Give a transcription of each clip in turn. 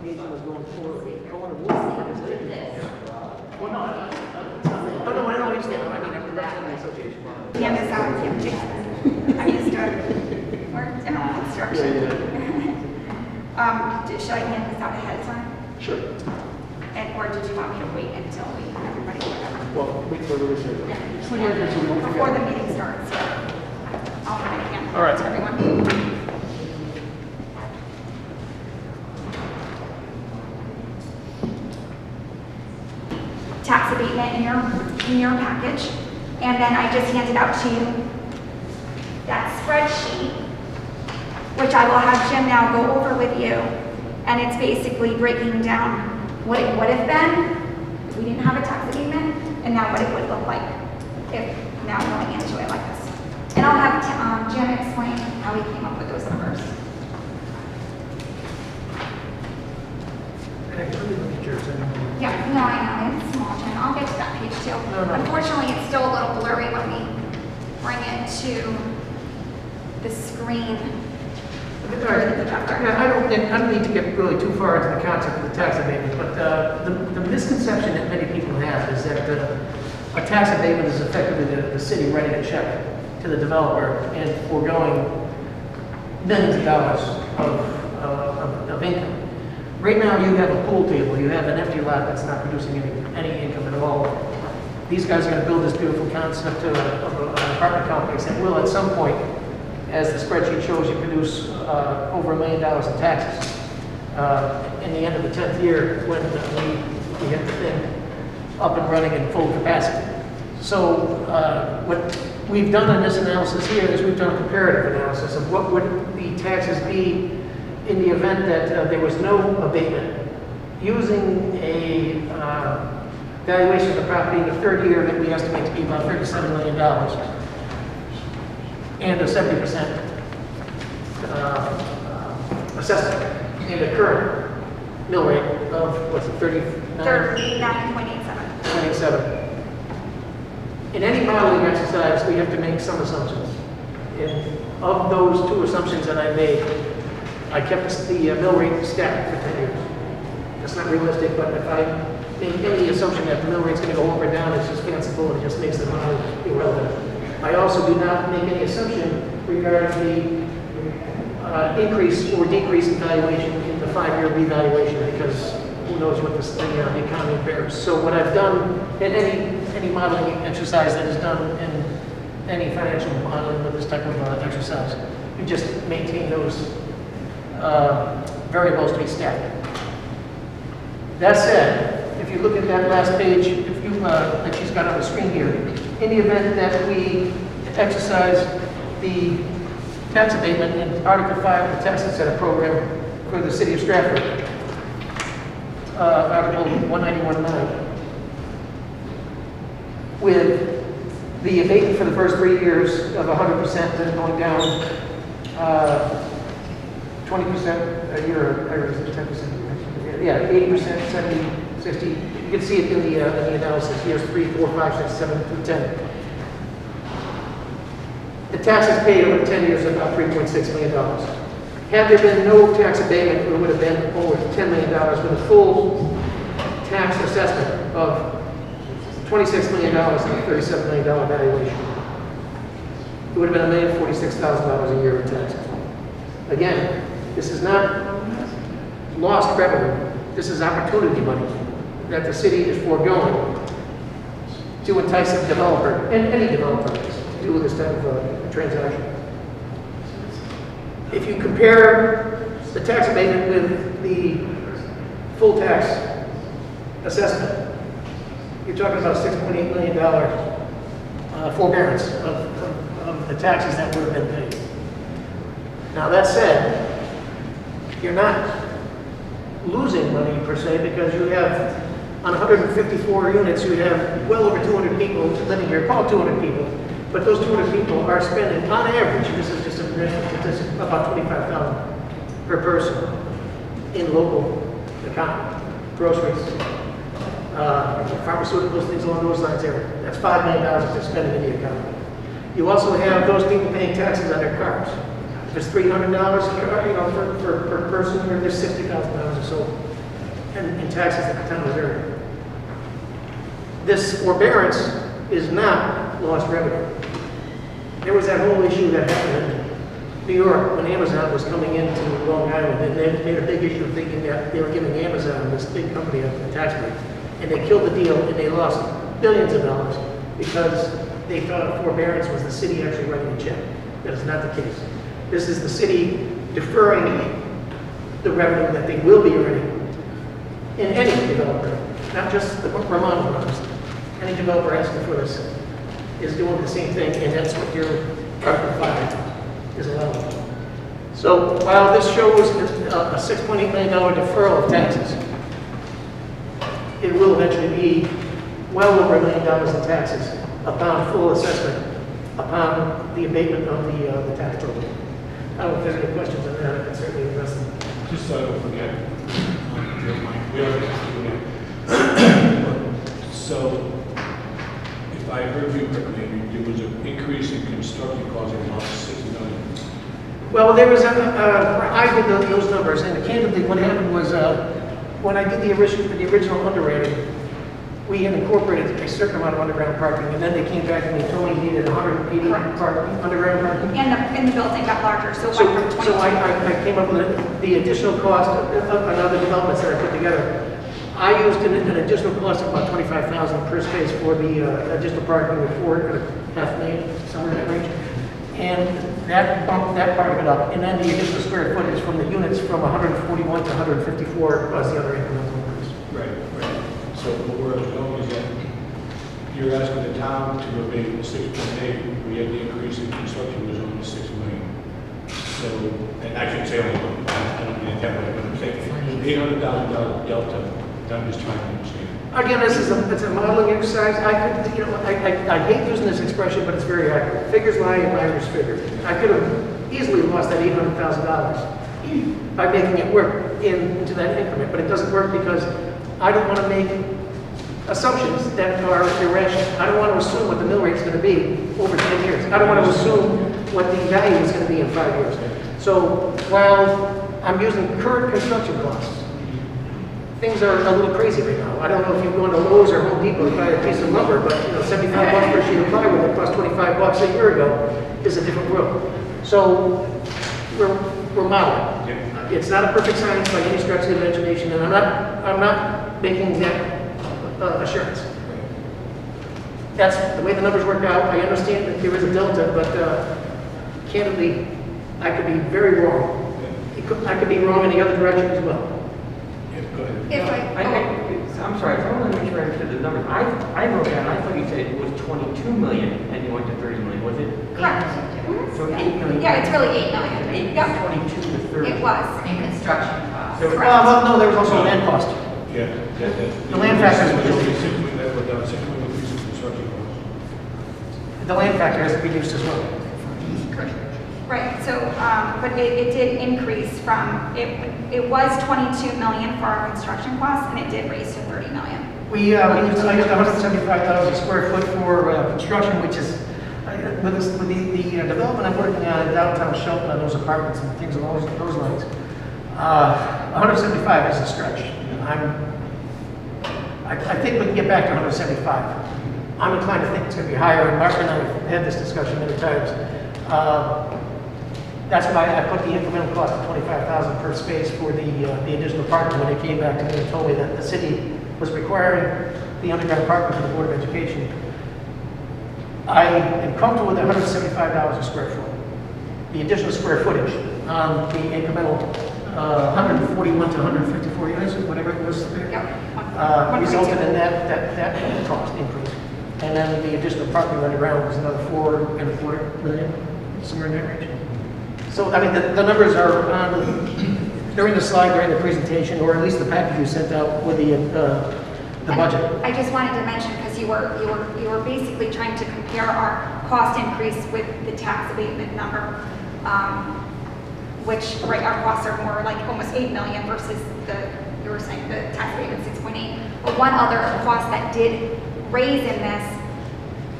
application was going forward, going to work, is it? Well, no, I don't understand. I mean, I'm not in the association. Yeah, Miss Allen, Kim Jason. I used to work in construction. Should I hand this out ahead of time? Sure. Or did you want me to wait until everybody, whatever? Well, wait for the research. Yeah. Before the meeting starts. I'll write it again. All right. To everyone. Tax abatement in your package, and then I just handed out to you that spreadsheet, which I will have Jim now go over with you, and it's basically breaking down what it would have been if we didn't have a tax abatement, and now what it would look like if now going into it like this. And I'll have Jim explain how he came up with those numbers. Yeah, no, I know, it's small, Jim. I'll get to that page too. No. Unfortunately, it's still a little blurry when we bring it to the screen. All right. I don't need to get really too far into the concept of the tax abatement, but the misconception that many people have is that a tax abatement is effectively the city writing a check to the developer and foregoing millions of dollars of income. Right now, you have a pool table, you have an empty lot that's not producing any income at all. These guys are going to build this beautiful concept of an apartment complex that will, at some point, as the spreadsheet shows, you produce over $1 million in taxes in the end of the 10th year when we get the thing up and running in full capacity. So what we've done in this analysis here is we've done a comparative analysis of what would the taxes be in the event that there was no abatement, using a valuation of the property in the third year that we estimate to be about $37 million, and a 70% assessment, and a current mill rate of, what's it, 39.87. 27. In any modeling exercise, we have to make some assumptions. And of those two assumptions that I made, I kept the mill rate static for 10 years. That's not realistic, but if I make any assumption that the mill rate's going to go up or down, it's just fanciful and it just makes the model irrelevant. I also do not make any assumption regarding the increase or decrease in valuation in the 5-year revaluation, because who knows what the economy bears. So what I've done in any modeling exercise that is done in any financial modeling with this type of exercise, you just maintain those variables to be static. That said, if you look at that last page, if you that she's got on the screen here, in the event that we exercise the tax abatement in Article 5 of the Tax Incentive Program for the City of Stratford, Article 191.9, with the abatement for the first 3 years of 100%, then going down 20% a year, or 10%, yeah, 80%, 70, 60. You can see it in the analysis, years 3, 4, 5, 6, 7 through 10. The taxes paid over 10 years are about $3.6 million. Had there been no tax abatement, it would have been over $10 million with a full tax assessment of $26 million and a $37 million valuation. It would have been $1,046,000 a year in taxes. Again, this is not lost revenue. This is opportunity money that the city is foregoing to entice a developer, and any developer, to do this type of transaction. If you compare the tax abatement with the full tax assessment, you're talking about a $6.8 million forbearance of the taxes that would have been paid. Now that said, you're not losing money per se, because you have, on 154 units, you have well over 200 people living here, call 200 people, but those 200 people are spending, on average, this is just a national statistic, about $25,000 per person in local economy, groceries, pharmaceuticals, things along those lines there. That's $5 million that they're spending in the economy. You also have those people paying taxes on their cars. If it's $300 per person, or there's $60,000 or so taxes that the town was earning. This forbearance is not lost revenue. There was that whole issue that happened in New York when Amazon was coming into Long Island, and they made a big issue of thinking that they were giving Amazon, this big company, a tax break. And they killed the deal, and they lost billions of dollars because they thought forbearance was the city actually writing a check. That is not the case. This is the city deferring the revenue that they will be earning in any developer, not just the Vermont ones. Any developer asking for this is doing the same thing, and that's what your Article 5 is allowing. So while this shows a $6.8 million deferral of taxes, it will eventually be well over $1 million in taxes upon full assessment, upon the abatement of the tax program. I don't know if there's any questions on that. I can certainly address them. Just so I don't forget, we are going to So, if I heard you correctly, there was an increase in construction costs of about $6 million. Well, there was I did those numbers, and candidly, what happened was when I did the original underwriting, we had incorporated a certain amount of underground parking, and then they came back and they told me you needed 180 underground parking. And the building got larger, so it went from 22. So I came up with the additional cost of other developments that I put together. I used an additional cost of about $25,000 per space for the additional parking of $4.5 million, somewhere in that range. And that bumped that part of it up. And then the additional square footage from the units from 141 to 154 was the other incremental increase. Right. So where I was going is that you're asking the town to abate the 6.8, we had the increase in construction was only $6 million. So, and I shouldn't say only, I don't mean it that way, but I'm saying $800,000 delta. I'm just trying to understand. Again, it's a modeling exercise. I hate using this expression, but it's very accurate. Figures lie and liars figure. I could have easily lost that $800,000 by making it work into that increment, but it doesn't work because I don't want to make assumptions that are irrational. I don't want to assume what the mill rate is going to be over 10 years. I don't want to assume what the value is going to be in 5 years. So while I'm using current construction costs, things are a little crazy right now. I don't know if you've gone to Lowe's or Home Depot to buy a piece of lumber, but $75 per sheet of plywood that cost $25 a year ago is a different world. So we're modeling. Yeah. It's not a perfect science by any stretch of the imagination, and I'm not making that assurance. That's the way the numbers work out. I understand that there is a delta, but candidly, I could be very wrong. I could be wrong in the other direction as well. I'm sorry, I want to make sure I understood the numbers. I wrote down, I thought you said it was 22 million and you went to 30 million, was it? Correct. So 8 million. Yeah, it's really 8 million. Eight, Yep. 22 to 30. It was. In construction costs. So it- Well, no, there was also land cost. Yeah. The land factor is $6 reduced. million, that went down, $6 million increase in construction costs. The land factor has reduced as well. Right, so, but it did increase from, it was 22 million for our construction costs, and it did raise to 30 million. I used 175,000 square foot for construction, which is, with the development I'm working on in downtown Shelton, on those apartments and things along those lines, 175 is a stretch. I think we can get back to 175. I'm inclined to think it's going to be higher, and Mark and I have had this discussion many times. That's why I put the incremental cost of $25,000 per space for the additional parking when they came back to me and told me that the city was requiring the underground parking for the Board of Education. I am comfortable with $175 a square foot. The additional square footage on the incremental 141 to 154 units, or whatever it was there, resulted in that cost increase. And then the additional parking underground was another $4.25 million, somewhere in that range. So, I mean, the numbers are they're in the slide, they're in the presentation, or at least the package you sent out with the budget. I just wanted to mention, because you were basically trying to compare our cost increase with the tax abatement number, which, right, our costs are more like almost 8 million versus you were saying the tax abatement 6.8. But one other cost that did raise in this,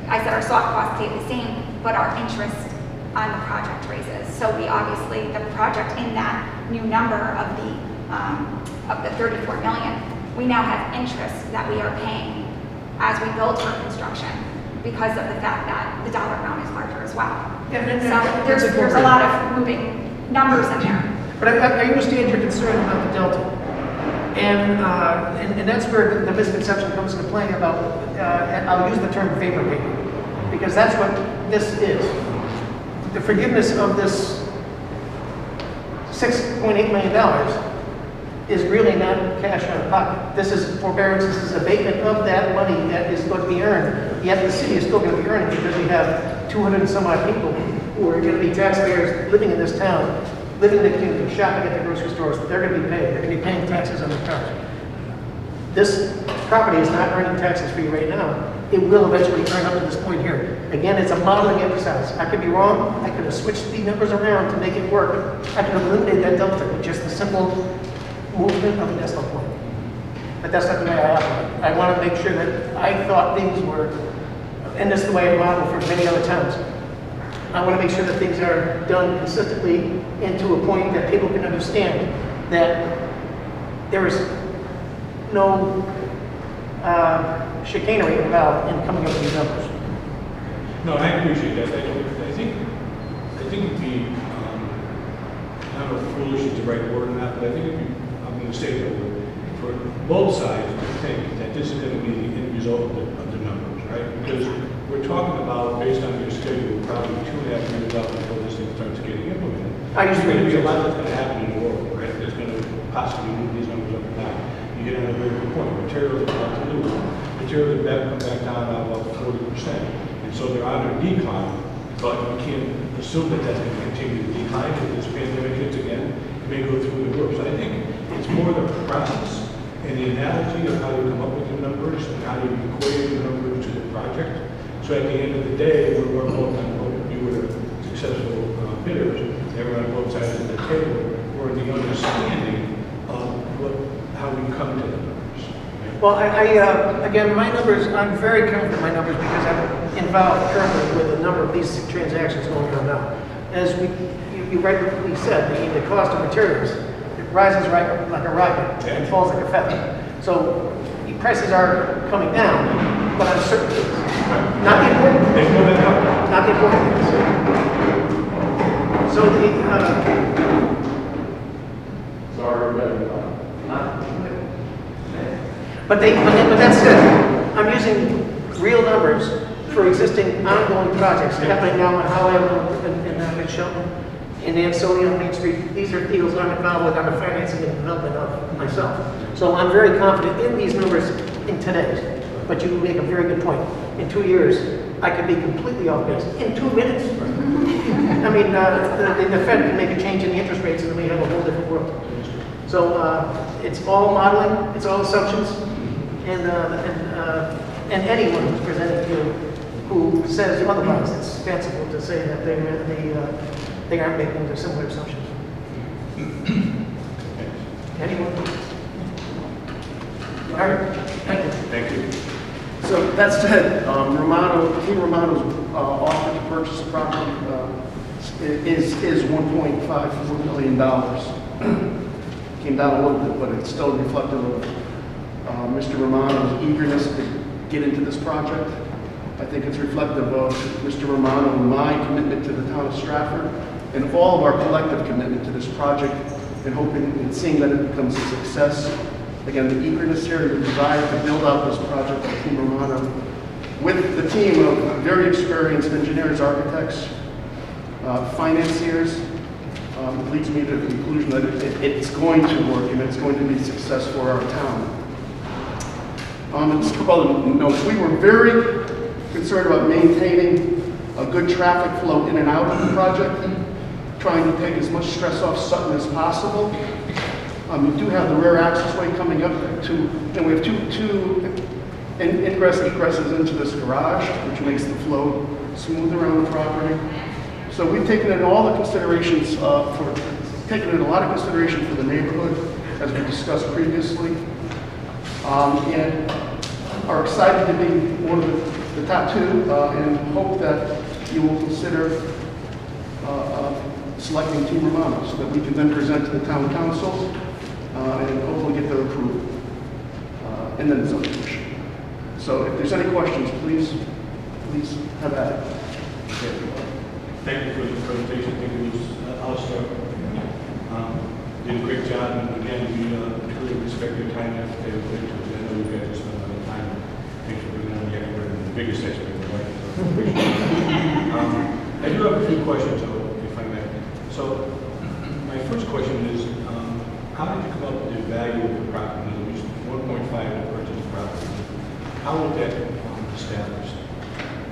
I said our soft costs stayed the same, but our interest on the project raises. So we obviously, the project in that new number of the 34 million we now have interest that we are paying as we build for construction because of the fact that the dollar amount is larger as well. Yeah, So there's a lot of moving numbers in there. But I understand your concern about the delta. And that's where the misconception comes into play about, and I'll use the term favor payment, because that's what this is. The forgiveness of this $6.8 million is really not cash out of pocket. This is forbearance, this is abatement of that money that is going to be earned, yet the city is still going to be earning because we have 200 and some odd people who are going to be taxpayers living in this town, living in the community, shopping at the grocery stores. They're going to be paid. They're going to be paying taxes on their cars. This property is not earning taxes for you right now. It will eventually earn up to this point here. Again, it's a modeling exercise. I could be wrong. I could have switched the numbers around to make it work. I could have eliminated that delta with just the simple movement of a decimal point. But that's not the way I operate. I want to make sure that I thought things were, and this is the way I model for many other towns. I want to make sure that things are done consistently and to a point that people can understand that there is no chicanery involved in coming up with these numbers. No, I appreciate that. I think it'd be, I don't know if foolish is the right word or not, but I think it'd be, I'm going to say that for both sides to think that this is going to be the end result of the numbers, right? Because we're talking about, based on your schedule, probably 2.5 years out before this thing starts getting implemented. There's going to be a lot that's going to happen in the world, right? That's going to possibly move these numbers up and down. You get on a very good point. Materials are about to lose. Materials have come back down about 40%. And so they're on a decline, but we can't assume that that's going to continue to decline. If this pandemic hits again, it may go through the roof. So I think it's more the process and the analogy of how you come up with the numbers and how you equate the numbers to the project. So at the end of the day, we're both on both. You were successful bidders. They were on both sides of the table. We're the understanding of how we come to the numbers. Right? Well, again, my numbers, I'm very confident in my numbers because I'm involved currently with a number of these transactions going on now. As you rightly said, the cost of materials, it rises right like a rocket and falls like a feather. So the prices are coming down, but on certain things. Not the important things. They know that up. Not the important things. So but that said, I'm using real numbers for existing ongoing projects happening now on Howell Avenue in Shelton, in Ansonia on Main Street. These are deals I'm involved with on the financing and development of myself. So I'm very confident in these numbers in today. But you make a very good point. In 2 years, I could be completely off base. In 2 minutes. I mean, the Fed can make a change in the interest rates and we have a whole different world. So it's all modeling, it's all assumptions, and anyone who's presenting to you who says otherwise, it's fanciful to say that they aren't making similar assumptions. Anyone? All right, thank you. Thank you. So that said, Team Romano's offer to purchase the property is $1.54 million. Came down a little bit, but it's still reflective of Mr. Romano's eagerness to get into this project. I think it's reflective of Mr. Romano and my commitment to the town of Stratford and all of our collective commitment to this project and hoping and seeing that it becomes a success. Again, the eagerness here, the desire to build out this project with Team Romano with the team of very experienced engineers, architects, financiers, leads me to the conclusion that it's going to work and it's going to be a success for our town. Just a couple of notes. We were very concerned about maintaining a good traffic flow in and out of the project, trying to take as much stress off Sutton as possible. We do have the rear accessway coming up and we have two egresses into this garage, which makes the flow smooth around the property. So we've taken in all the considerations taken in a lot of consideration for the neighborhood, as we discussed previously, and are excited to be one of the top two, and hope that you will consider selecting Team Romano so that we can then present to the town council and hopefully get their approval. and then the zoning commission. So if there's any questions, please have at it. Thank you for the presentation. I think it was, I'll start. Did a great job, and again, we truly respect your time and effort that you put into it. I know you guys have spent a lot of time. Thanks for bringing on the expert and the biggest expert in the life. I do have a few questions, though, if I may. So, my first question is, how did you come up with the value of the property? It was 1.5 to purchase the property. How was that established?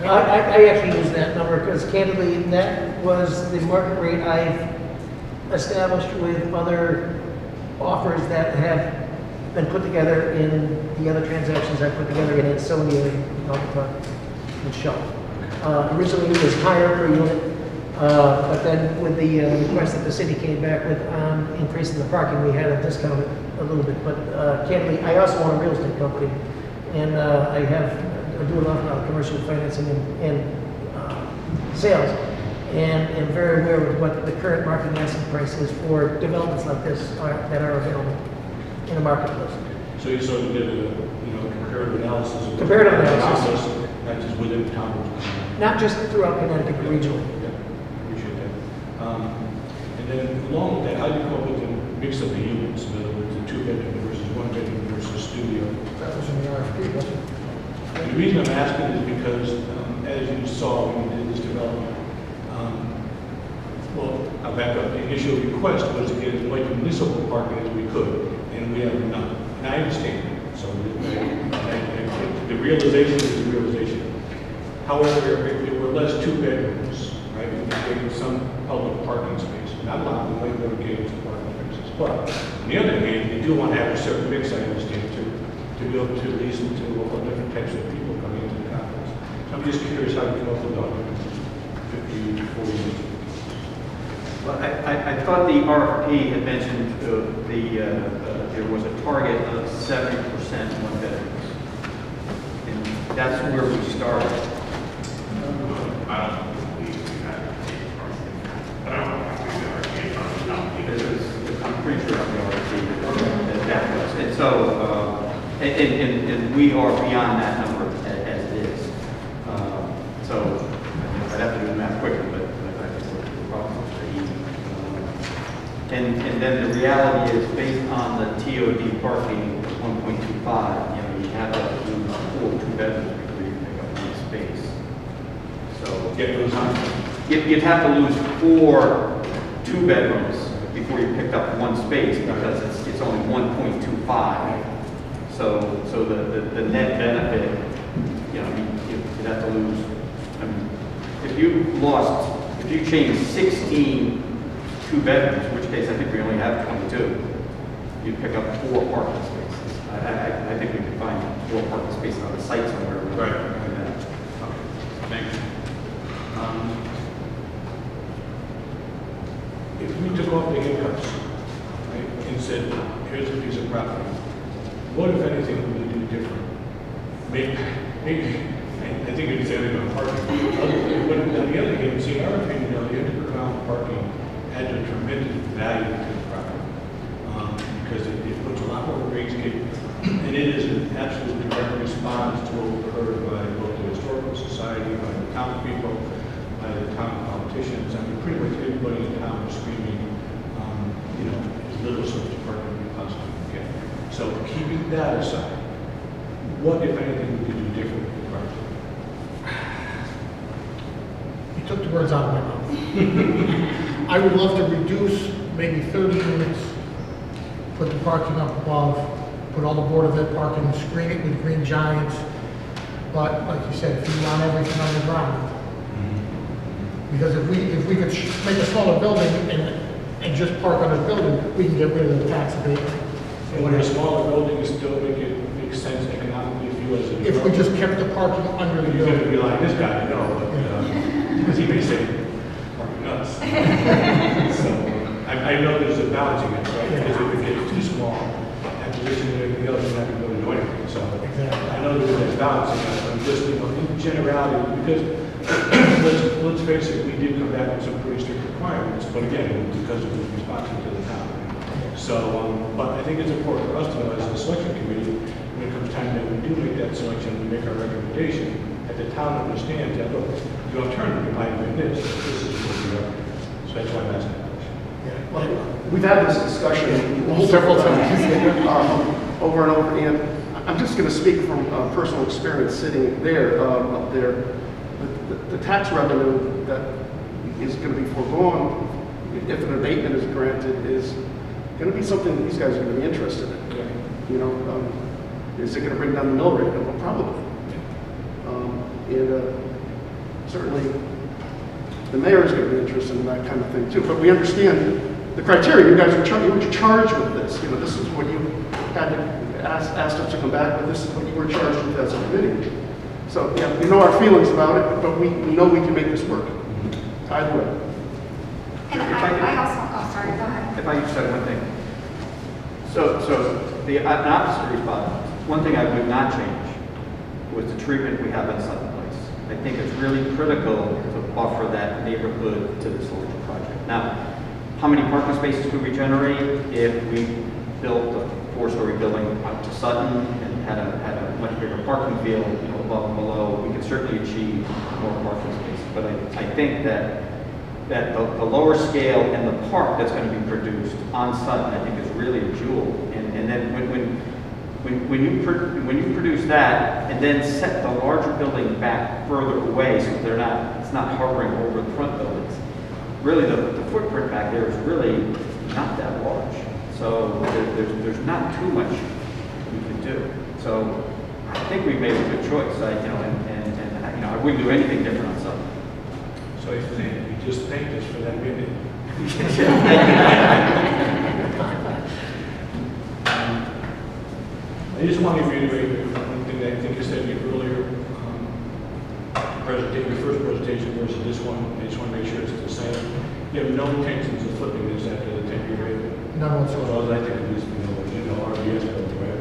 I actually use that number because candidly, that was the market rate I've established with other offers that have been put together in the other transactions I put together in Ansonia, and Shaw. Originally it was higher per unit, but then with the request that the city came back with on increasing the parking, we had to discount it a little bit. But candidly, I also own a real estate company, and I do a lot of commercial financing and sales, and am very aware of what the current market asking price is for developments like this that are available in the marketplace. So you sort of did a, comparative analysis. Comparative analysis. Not just within town. Not just throughout Connecticut, but regionally. Yeah, appreciate that. And then along with that, how do you come up with the mix of the units? In other words, the 2-bedroom versus 1-bedroom versus studio? That was in the RFP, wasn't it? And the reason I'm asking is because, as you saw when we did this development, I'll back up. The initial request was to get as much municipal parking as we could, and we have none. And I understand that. So the realization is the realization. However, if there were less 2-bedrooms, right, we could give some public parking space. Not a lot, we might never give some parking spaces. But on the other hand, you do want to have a certain mix, I understand, to be able to listen to all different types of people coming into the conference. So I'm just curious how you come up with 150 to 40 units. Well, I thought the RFP had mentioned there was a target of 70% one-bedrooms. And that's where we started. I don't believe we had a target, but I don't think we've ever came from the I'm pretty sure on the RFP that was. And so, and we are beyond that number as it is. So I'd have to do the math quickly, but I think we're probably pretty easy. And then the reality is, based on the TOD parking 1.25, you have to do 4 2-bedrooms before you pick up one space. So you'd have to lose 4 2-bedrooms before you picked up one space because it's only 1.25. So the net benefit, you'd have to lose. I mean, if you change 16 2-bedrooms, in which case I think we only have 22, you'd pick up 4 parking spaces. I think we could find 4 parking spaces on the site somewhere. Right. Thank you. If we took off the handcuffs, right, and said, here's a piece of property, what, if anything, would we do different? Maybe I think it's anything on parking. But on the other hand, see, in our opinion, the underground parking adds a tremendous value to the property because it puts a lot more gradescape, and it is an absolute direct response to what we've heard by both the Historical Society, by the town people, by the town politicians. I mean, pretty much everybody in town is screaming, as little surface parking as we possibly can. So keeping that aside, what, if anything, we could do different with the project? You took the words out of my mouth. I would love to reduce maybe 30 units, put the parking up above, put all the Board of Ed parking, screen it with green giants. But like you said, if you want everything on the ground. Because if we could make a smaller building and just park on the building, we can get rid of the tax abatement. And when a smaller building is still make sense economically if you as a If we just kept the parking under the you're going to building. be like, this guy, no, but, because he may say, parking nuts. So, I know there's a balancing act, right? Because if it gets too small, acquisition and everything else, you're not going to go to do anything. So, I know there's a balancing act, but I'm just, in generality, because let's face it, we did come back with some pretty strict requirements, but again, because it was responsive to the town. So, but I think it's important for us to know as a selection committee, when it comes time to that selection, we make our recommendation, that the town understands that, look, the alternative might have been this is what we are. So that's why I'm asking that question. Well, We've had this discussion Several times. over and over, and I'm just going to speak from personal experience sitting there, up there. The tax revenue that is going to be foregone, if an abatement is granted, is going to be something that these guys are going to be interested in. You know, is it going to bring down the mill rate? Well, probably. And certainly, the mayor is going to be interested in that kind of thing too. But we understand the criteria. You guys were charged with this. You know, this is what you had to asked us to come back with. This is what you were charged with as a committee. So yeah, we know our feelings about it, but we know we can make this work. Either way. And I also, oh, sorry, go ahead. If I could say one thing. So the an opposite response, one thing I would not change was the treatment we have in Sutton Place. I think it's really critical to offer that neighborhood to this larger project. Now, how many parking spaces could we generate if we built a 4-story building out to Sutton and had a much bigger parking field, you know, above and below? We could certainly achieve more parking spaces, but I think that the lower scale and the park that's going to be produced on Sutton, I think, is really a jewel. And then when you produce that and then set the larger building back further away so it's not hovering over the front buildings, really the footprint back there is really not that large. So there's not too much we can do. So I think we made a good choice. I wouldn't do anything different on Sutton. So I think we just thanked us for that minute. I just want to reiterate one thing that I think I said earlier. Your first presentation versus this one, I just want to make sure it's the same. You have no intentions of flipping this after the 10-year period? None whatsoever. Well, I think it is, RBS building, right?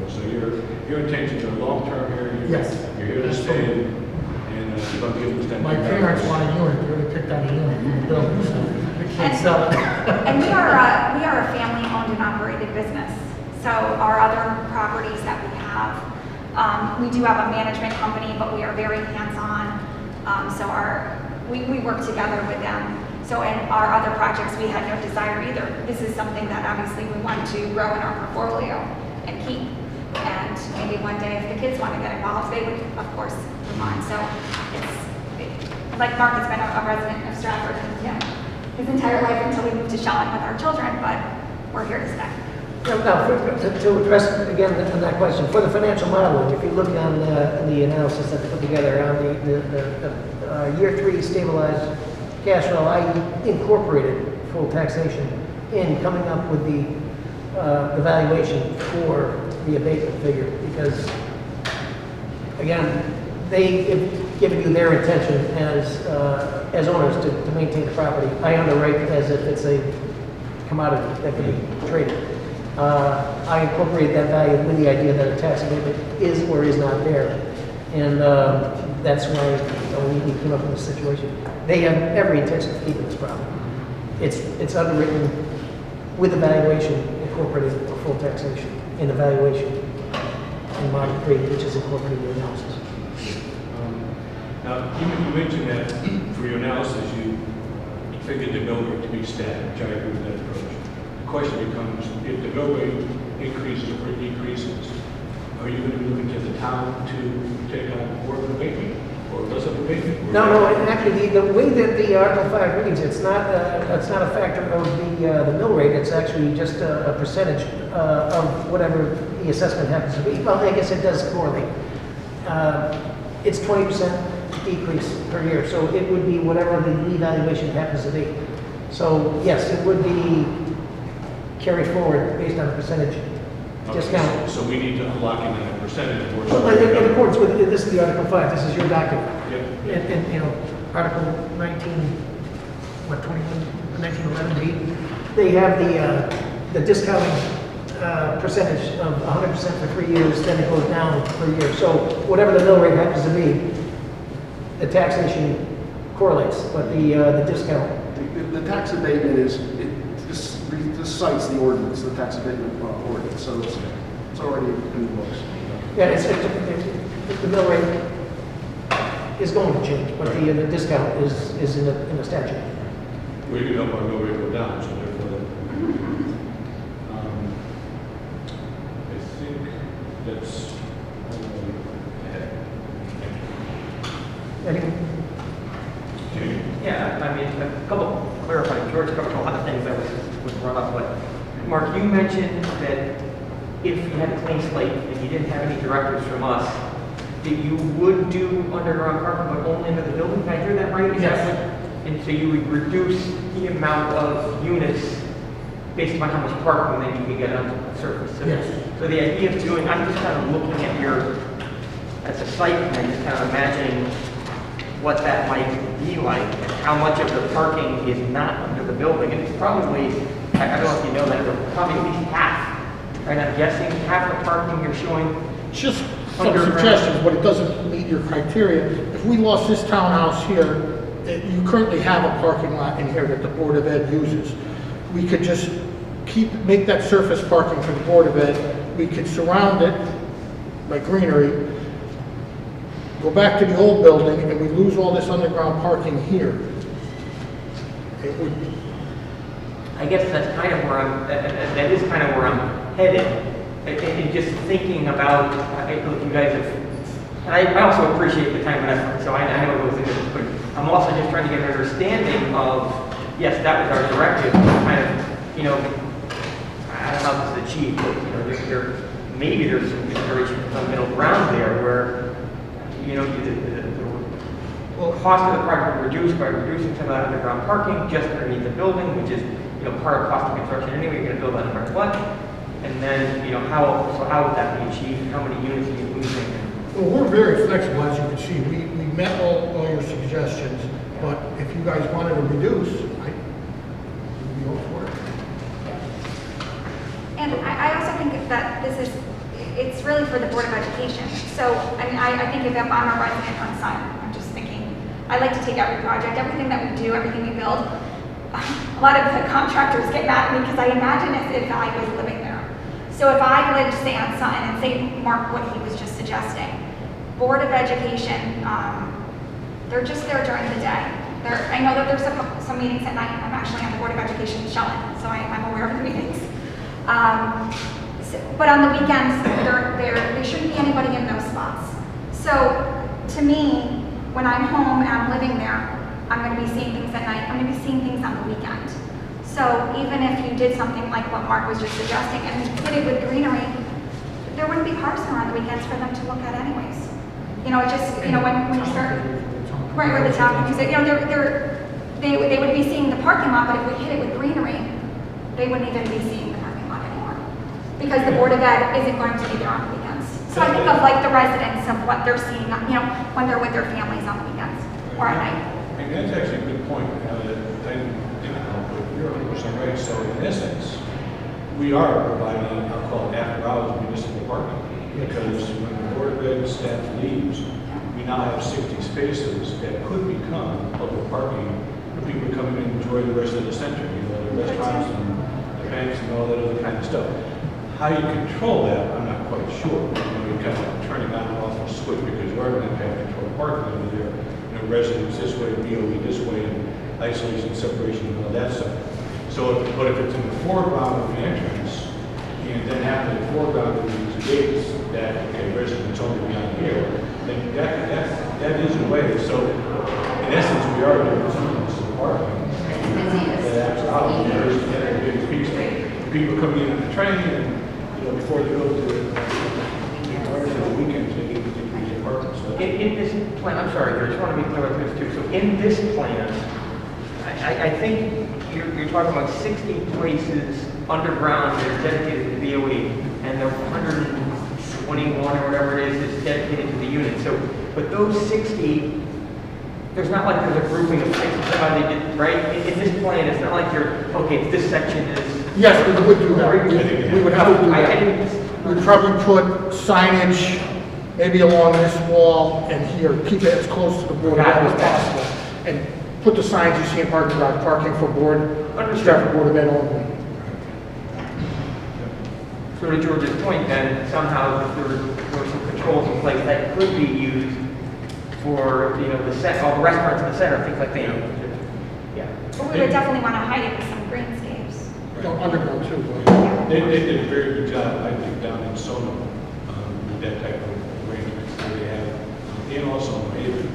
So your intentions are long-term here? Yes. You're here to stay and you're going to give us that. My parents want a unit, they already picked out a unit in the building, so they can't sell it. And we are a family-owned and operated business. So our other properties that we have, we do have a management company, but we are very hands-on. So we work together with them. So in our other projects, we had no desire either. This is something that obviously we want to grow in our portfolio and keep. And maybe one day if the kids want to get involved, they would, of course, move on. So like Mark has been a resident of Stratford, his entire life until we moved to Shelley with our children, but we're here to stay. Now, to address again on that question, for the financial modeling, if you look on the analysis that they put together on the year 3 stabilized cash flow, I incorporated full taxation in coming up with the valuation for the abatement figure, because again, they have given you their intention as owners to maintain the property. I underwrite as if it's a commodity that can be traded. I incorporated that value with the idea that a tax abatement is or is not there. And that's why we came up with this situation. They have every intention of keeping this property. It's underwritten with the valuation incorporated for full taxation in the valuation in model 3, which is incorporated in the analysis. Now, you mentioned that for your analysis, you figured the mill rate to be static, which I agree with that approach. The question becomes, if the mill rate increases or decreases, are you going to be looking to the town to take on more of an abatement or less of an abatement? No, and actually, the way that the Article 5 reads, it's not a factor of the mill rate. It's actually just a percentage of whatever the assessment happens to be. Well, I guess it does correlate. It's 20% decrease per year, so it would be whatever the revaluation happens to be. So yes, it would be carried forward based on a percentage discount. So we need to lock in that percentage. Well, in accordance with, this is the Article 5, this is your document. Yeah. And Article 19, 1911B, they have the discounting percentage of 100% for 3 years, then it goes down per year. So whatever the mill rate happens to be, the taxation correlates, but the discount. The tax abatement is, this cites the ordinance, the tax abatement ordinance. So It's already in the books. Yeah, the mill rate is going to change, but the discount is in the statute. We can help our mill rate go down, so therefore, I think that's ahead. Okay. Yeah, I mean, a couple clarifying, George covered a lot of things that was brought up, but Mark, you mentioned that if you had a clean slate and you didn't have any directives from us, that you would do underground parking, but only into the building. Can I hear that right? Is that Yes. what- And so you would reduce the amount of units based upon how much parking then you can get on the surface. So- Yes. So the idea of doing, I'm just kind of looking at as a site plan, just kind of imagining what that might be like, and how much of the parking is not under the building. And it's probably, I don't know if you know that, but probably at least half. Right, I'm guessing half the parking you're showing. Just some Underground. suggestions, but it doesn't meet your criteria. If we lost this townhouse here, you currently have a parking lot in here that the Board of Ed uses. We could just make that surface parking for the Board of Ed. We could surround it by greenery, go back to the old building, and we lose all this underground parking here. It would, I guess that's kind of where that is kind of where I'm headed. And just thinking about, look, you guys have, and I also appreciate the time and effort, so I know it goes into this, but I'm also just trying to get an understanding of, yes, that was our directive, kind of, I don't know how this is achieved, but, maybe there's some consideration for some middle ground there where, the cost of the project will reduce by reducing some of that underground parking just underneath the building, which is, part of cost of construction anyway, you're gonna build that no matter what. And then, how would that be achieved? How many units are you losing? well, we're very flexible, as you can see. We met all your suggestions, but if you guys wanted to reduce, I'd be all for it. And I also think that it's really for the Board of Education. So, I think if I'm a resident on site, I'm just thinking, I like to take every project, everything that we do, everything we build. A lot of the contractors get mad at me because I imagine as if I was living there. So if I lived, say, on Sutton, and say Mark what he was just suggesting, Board of Education, they're just there during the day. I know that there's some meetings at night. I'm actually on the Board of Education in Shelton, so I'm aware of the meetings. But on the weekends, there shouldn't be anybody in those spots. So to me, when I'm home and I'm living there, I'm going to be seeing things at night. I'm going to be seeing things on the weekend. So even if you did something like what Mark was just suggesting and did it with greenery, there wouldn't be cars there on the weekends for them to look at anyways. It just, when you start, right where the town, because, they would be seeing the parking lot, but if we hit it with greenery, they wouldn't even be seeing the parking lot anymore. Because the Board of Ed isn't going to be there on the weekends. So I think of like the residents of what they're seeing, when they're with their families on the weekends or at night. And that's actually a good point. I didn't think about, but you're 100% right. So in essence, we are providing, I'll call it after hours municipal parking. Because when the Board of Ed staff leaves, we now have 60 spaces that could become public parking for people to come in and enjoy the rest of the center, the restaurants and the banks and all that other kind of stuff. How you control that, I'm not quite sure. You kind of turn it on and off a switch because you are going to have control parking over there. Residents this way, BOE this way, and isolation, separation, and all that stuff. So, but if it's in the foreground of the entrance, and then after the foreground of these gates, that, okay, residents only beyond here, then that is a way. So, in essence, we are doing some parking. People coming in on the train, and, before they go to the weekends, they need to use parking. So In this plan, I'm sorry, I just want to be clear about this too. So in this plan, I think you're talking about 60 places underground that are dedicated to BOE, and the 121 or whatever it is dedicated to the unit. So, but those 60, there's not like there's a grouping of 60, right? In this plan, it's not like okay, this section is. Yes, we would do that. We would have to do that. We'd probably put signage maybe along this wall and here, keep it as close to the Board of Ed as possible. And put the signs you see in parking garage, parking for board, staff for Board of Ed only. So to George's point, then somehow there were some controls in place that could be used for, you know, all the restaurants in the center, things like that. Yeah. But we would definitely want to hide it with some greenscapes. Underground too, right? They did a very good job, I think, down in Sona, with that type of arrangement where they have, and also in Haven,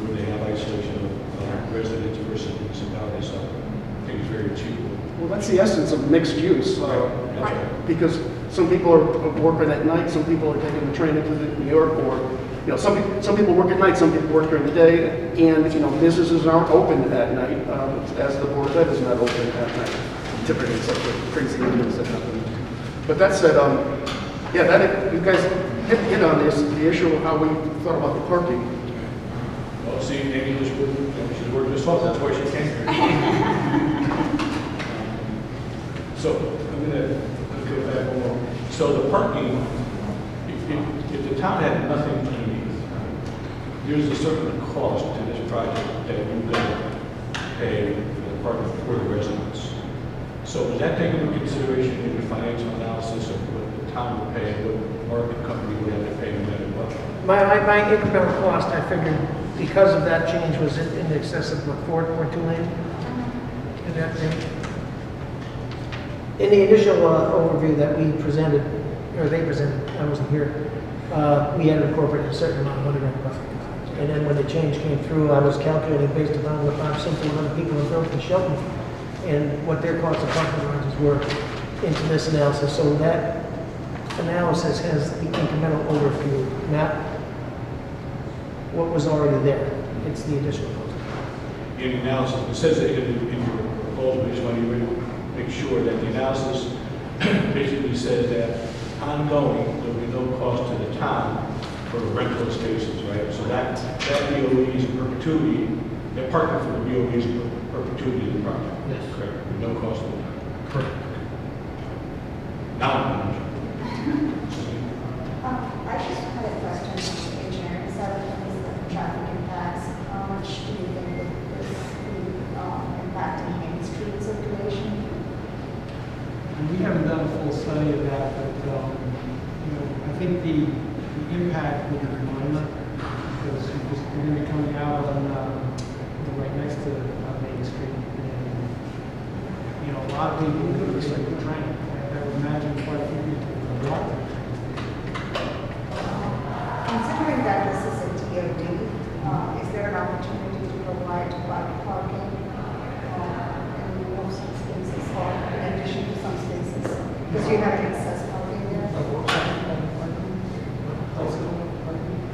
where they have isolation of residents versus municipalities. So I think it's very achievable. Well, that's the essence of mixed use. That's right. Because some people are working at night, some people are taking the train into New York, or, you know, some people work at night, some people work during the day, and, you know, businesses aren't open at night, as the Board of Ed is not open at night. Typically, such a crazy news that happen. But that said, yeah, that, you guys hit on this, the issue of how we thought about the parking. Well, see, Amy just she's working this well, that's why she came here. So I'm gonna go back one more. So the parking, if the town had nothing underneath, there's a certain cost to this project that you're gonna pay for the parking for the residents. So was that taken into consideration in the financial analysis of what the town would pay, what market company would have to pay no matter what? My incremental cost, I figured, because of that change, was in excess of what, 4.2 million? In that range. In the initial overview that we presented, or they presented, I wasn't here, we had incorporated a certain amount of underground parking. And then when the change came through, I was calculating based upon what Bob Simpson and other people have built in Shelton, and what their cost of parking garages were into this analysis. So that analysis has the incremental overview, not what was already there. It's the additional cost. In the analysis, it says that in your proposal, I just want you to make sure that the analysis basically says that ongoing, there will be no cost to the town for rental spaces, right? So that BOE is in perpetuity, that parking for the BOE is in perpetuity of the project. Yes. Correct, with no cost to the town. Correct. Now, I just had a question on the engineering side of things, the traffic impacts. How much do you think that this will impact the Main Street circulation? And we haven't done a full study of that, but, you know, I think the impact will be minor, because you're going to be coming out on, right next to Main Street, and, you know, a lot of people will be taking the train. I would imagine quite a few people will walk. Considering that this is a TOD, is there an opportunity to provide bike parking and remove some spaces, or in addition to some spaces? Because you have an excess parking there.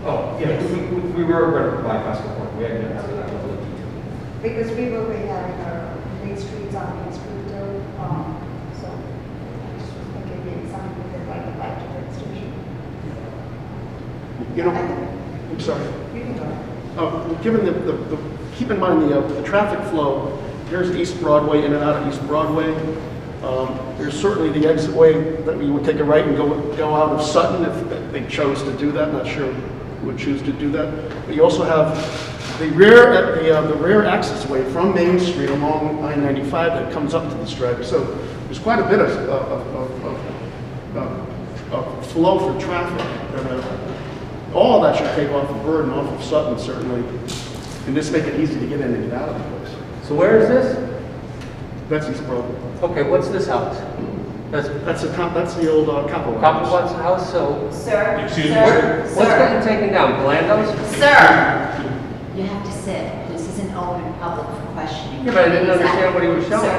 Oh, yeah, we were going to provide basketball. We hadn't done that level of detail. Because we will be having our Main Streets on Main Street too, so I just was thinking maybe something we could like the bike to the station. You know, I'm sorry. You can go. Given the keep in mind the traffic flow, there's East Broadway, in and out of East Broadway. There's certainly the exit way that we would take a right and go out of Sutton if they chose to do that. Not sure who would choose to do that. But you also have the rear access way from Main Street along I-95 that comes up to the Stratton. So there's quite a bit of flow for traffic. All that should take off the burden off of Sutton, certainly, and just make it easy to get in and get out of the place. So where is this? That's East Broadway. Okay, what's this house? That's That's the old Copper Copperpot's house, so Sir, Excuse me, sir, what's sir, getting taken down, Blando's? sir. You have to sit. This isn't open public for questioning. Yeah, but I didn't understand what he was showing. Sir,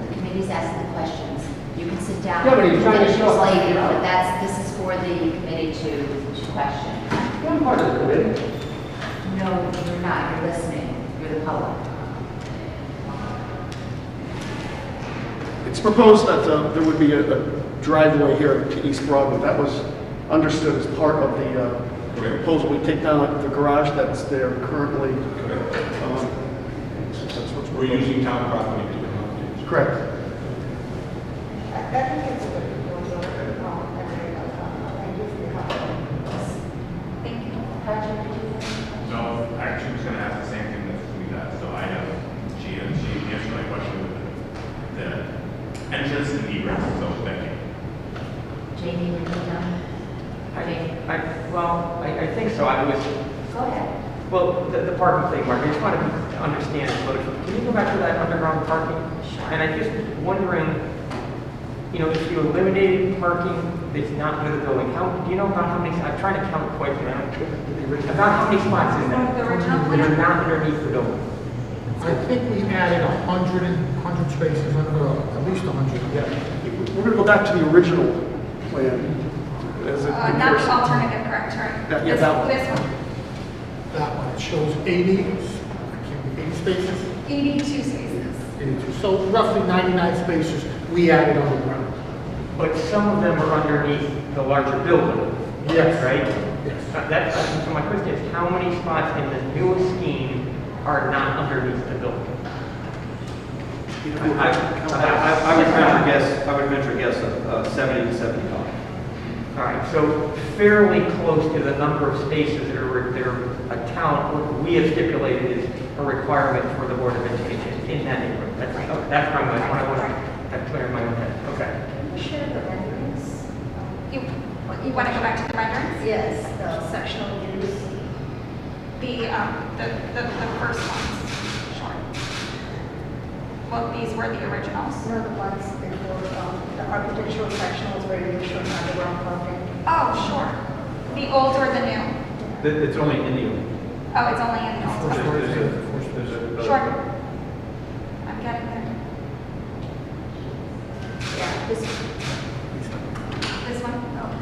the committee's asking the questions. You can sit down. Yeah, but he's trying to Finish show us- later, but this is for the committee to question. I'm part of the committee. No, you're not. You're listening. You're the public. It's proposed that there would be a driveway here to East Broadway. That was understood as part of the proposal. We take down the garage that's there currently. That's what's we're using town property to accommodate. correct. I think it's a good proposal. Thank you for your comments. Thank you. Patrick, did you? No, I actually was gonna ask the same thing that we got, so I have, she answered my question with the entrance and egress, so thank you. Jamie, were you done? Well, I think so. I was, Go ahead. well, the parking thing, Mark, I just wanted to understand, can you go back to that underground parking? And I'm just wondering, you know, if you eliminated parking that's not under the building, do you know about how many, I'm trying to count quite, about how many spots is that? The original That are plan? not underneath the building? I think we added 100 spaces, at least 100, yeah. We're gonna go back to the original plan. As it Not compares- the alternative, correct, right? Yeah, that one. This one, That one, it shows 80, I can't read, 80 spaces? 82 spaces. 82, so roughly 99 spaces we added underground. But some of them are underneath the larger building. Yes. Right? Yes. So my question is, how many spots in the newest scheme are not underneath the building? I would venture a guess of 70 to 75. All right, so fairly close to the number of spaces that are a town, what we have stipulated is a requirement for the Board of Education in that neighborhood. That's right. Okay, that's what I want to have clear in my own head. Okay. Can you share the renderings? You want to go back to the renderings? Yes, the sectional use. The first ones, sure. Well, these were the originals. No, the ones before, the architectural sectionals where you showed underground parking. Oh, sure. The old or the new? It's only in the, Oh, it's only in the old. there's a. Sure. I'm getting there. Yeah, this, This one? Oh,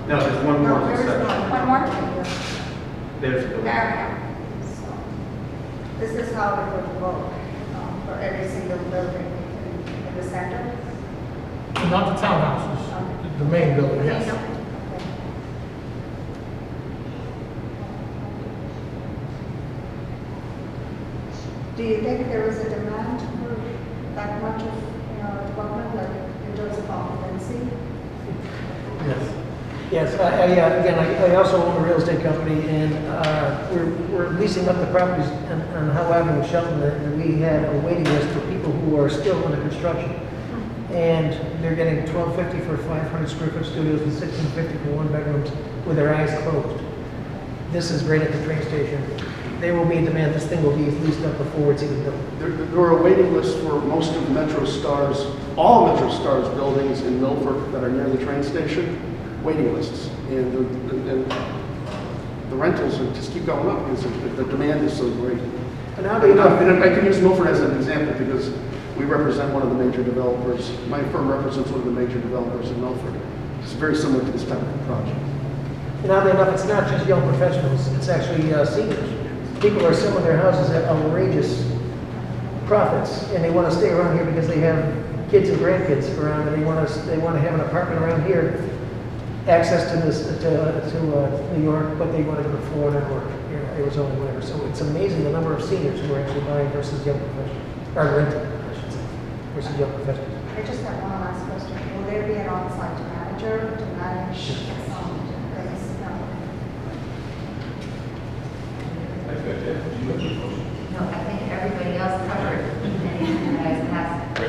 No, there's one more. no, there is section. One more? There's the. There So, this is how it would work for every single building in the center. Not the townhouses, the main building, we go. yes. Okay. Do you think there is a demand for that much of development, like in terms of occupancy? Yes. Yes, again, I also own a real estate company, and we're leasing up the properties on Howe Avenue, Shelton, and we had a waiting list for people who are still under construction. And they're getting $1,250 for 500 square foot studios and $1,650 for one bedrooms with their eyes closed. This is right at the train station. There will be a demand, this thing will be leased up before it's even built. There are a waiting list for most of Metro Star's, all Metro Star's buildings in Milford that are near the train station, waiting lists. And the rentals just keep going up because the demand is so great. And how do you know? And I can use Milford as an example because we represent one of the major developers. My firm represents one of the major developers in Milford. It's very similar to this type of project. And oddly enough, it's not just young professionals, it's actually seniors. People are selling their houses at outrageous profits, and they want to stay around here because they have kids and grandkids around, and they want to have an apartment around here, access to New York, but they want to go to Florida or Arizona, whatever. So it's amazing the number of seniors who are actually buying versus young professionals, or renting, I should say, versus young professionals. I just have one last question. Will there be an on-site manager to manage things? No, I think everybody else covered anything that I was asked.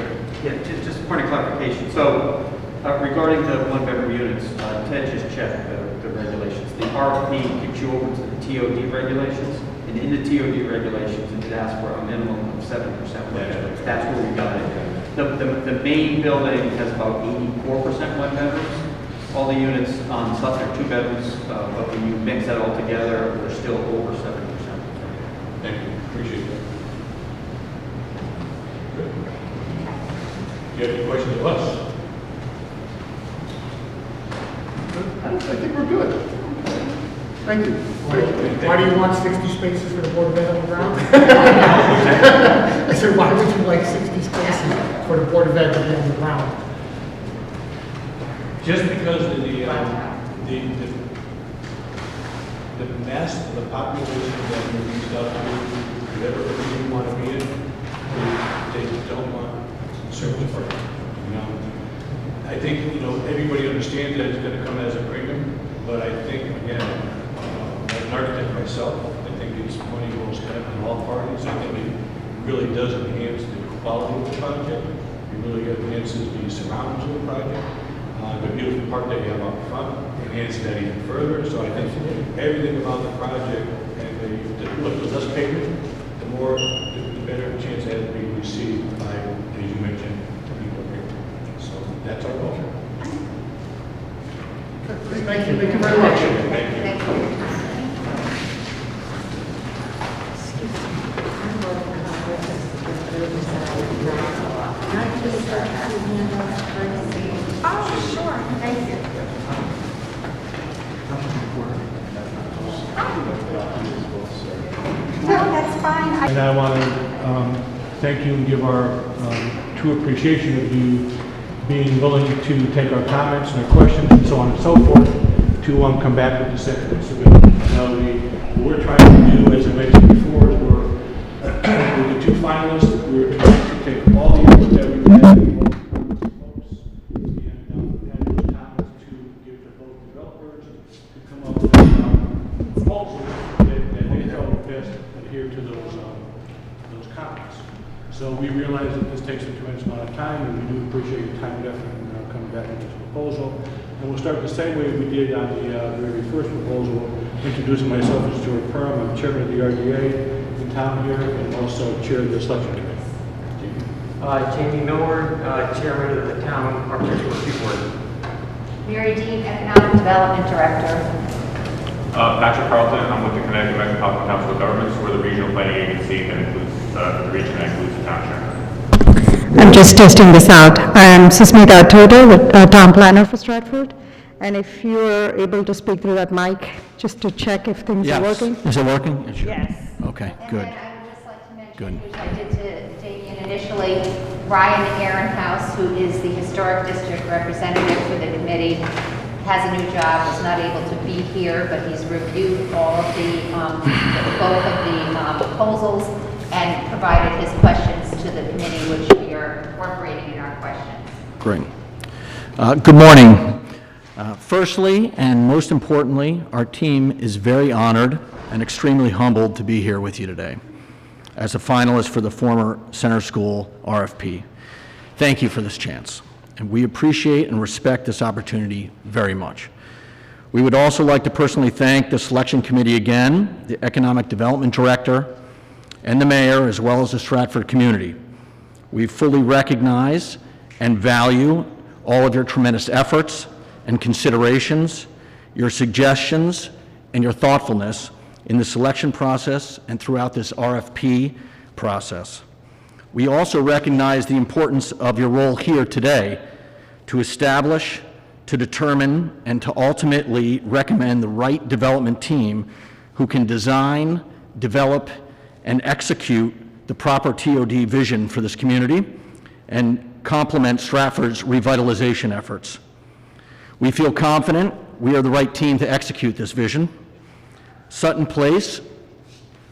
Yeah, just a point of clarification. So regarding the one-bedroom units, Ted just checked the regulations. The RFP kicks you over to the TOD regulations, and in the TOD regulations, it did ask for a minimum of 7% one-bedrooms. That's where we got it. The main building has about 84% one-bedrooms. All the units on Sutton are two bedrooms, but when you mix that all together, we're still over 7%. Thank you, appreciate that. Good. Do you have any questions of us? I think we're good. Thank you. Why do you want 60 spaces for the Board of Ed on the ground? I said, why would you like 60 spaces for the Board of Ed to be on the ground? Just because of the mass of the population that we're used up to, whatever we want to be in, they don't want service for it. I think, everybody understands that it's going to come as a premium, but I think, again, as an architect myself, I think it's money well spent on all parties. I think it really does enhance the quality of the project. It really enhances the surroundings of the project. the beautiful park that you have up front, enhance that even further. So I think everything about the project, and look, the less pavement, the better chance it has to be received by, as you mentioned, people here. So that's our goal. Thank you very much. Thank you. Thank you. Oh, sure, thank you. No, that's fine. And I want to thank you and give our true appreciation of you being willing to take our comments and our questions and so on and so forth to come back with the second civility. Now, what we're trying to do, as I mentioned before, is we're with the two finalists, we're trying to take all the input that we've had from both folks and have those comments to give to both developers to come up with proposals that they felt best adhere to those comments. So we realize that this takes a tremendous amount of time, and we do appreciate your time and effort in coming back with this proposal. And we'll start the same way we did on the very first proposal, introducing myself as Stuart Perham. I'm chairman of the RDA in town here, and also chair of the selection committee. Jamie Miller, chairman of the town architectural review board. Mary Dean, Economic Development Director. Patrick Carlton, I'm with the Connecticut Metropolitan Council of Governments. We're the regional planning agency that includes the region that includes the township. I'm just testing this out. I am Susmita Toto, the town planner for Stratford. And if you're able to speak through that mic, just to check if things are working. Is it working? Yes. Okay, And good. then I would just like to mention, Good. which I did to Damien initially, Ryan Ehrenhaus, who is the Historic District Representative for the committee, has a new job, is not able to be here, but he's reviewed all of the, both of the proposals and provided his questions to the committee, which we are incorporating in our questions. Great. Good morning. Firstly, and most importantly, our team is very honored and extremely humbled to be here with you today as a finalist for the former Center School RFP. Thank you for this chance, and we appreciate and respect this opportunity very much. We would also like to personally thank the selection committee again, the Economic Development Director, and the mayor, as well as the Stratford community. We fully recognize and value all of your tremendous efforts and considerations, your suggestions, and your thoughtfulness in the selection process and throughout this RFP process. We also recognize the importance of your role here today to establish, to determine, and to ultimately recommend the right development team who can design, develop, and execute the proper TOD vision for this community and complement Stratford's revitalization efforts. We feel confident we are the right team to execute this vision. Sutton Place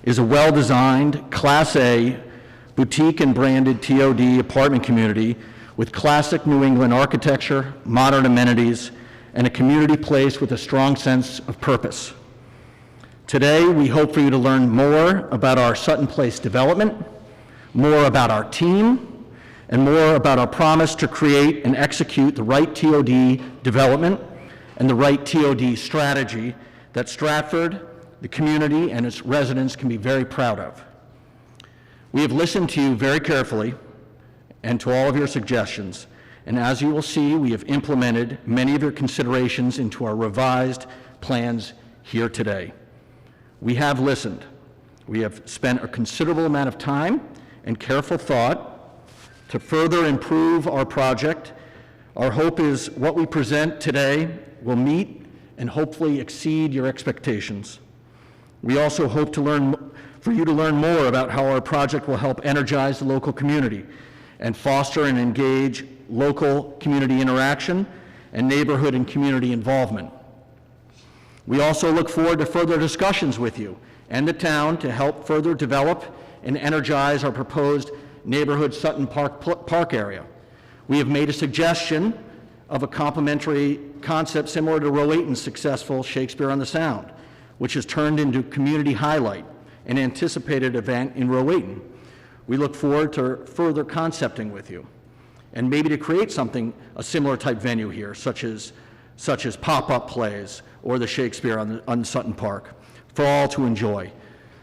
is a well-designed, Class A, boutique and branded TOD apartment community with classic New England architecture, modern amenities, and a community place with a strong sense of purpose. Today, we hope for you to learn more about our Sutton Place development, more about our team, and more about our promise to create and execute the right TOD development and the right TOD strategy that Stratford, the community, and its residents can be very proud of. We have listened to you very carefully and to all of your suggestions, and as you will see, we have implemented many of your considerations into our revised plans here today. We have listened. We have spent a considerable amount of time and careful thought to further improve our project. Our hope is what we present today will meet and hopefully exceed your expectations. We also hope for you to learn more about how our project will help energize the local community and foster and engage local community interaction and neighborhood and community involvement. We also look forward to further discussions with you and the town to help further develop and energize our proposed neighborhood Sutton Park area. We have made a suggestion of a complementary concept similar to Rowayton's successful Shakespeare on the Sound, which has turned into community highlight, an anticipated event in Rowayton. We look forward to further concepting with you. and maybe to create something, a similar type venue here, such as pop-up plays or the Shakespeare on Sutton Park, for all to enjoy.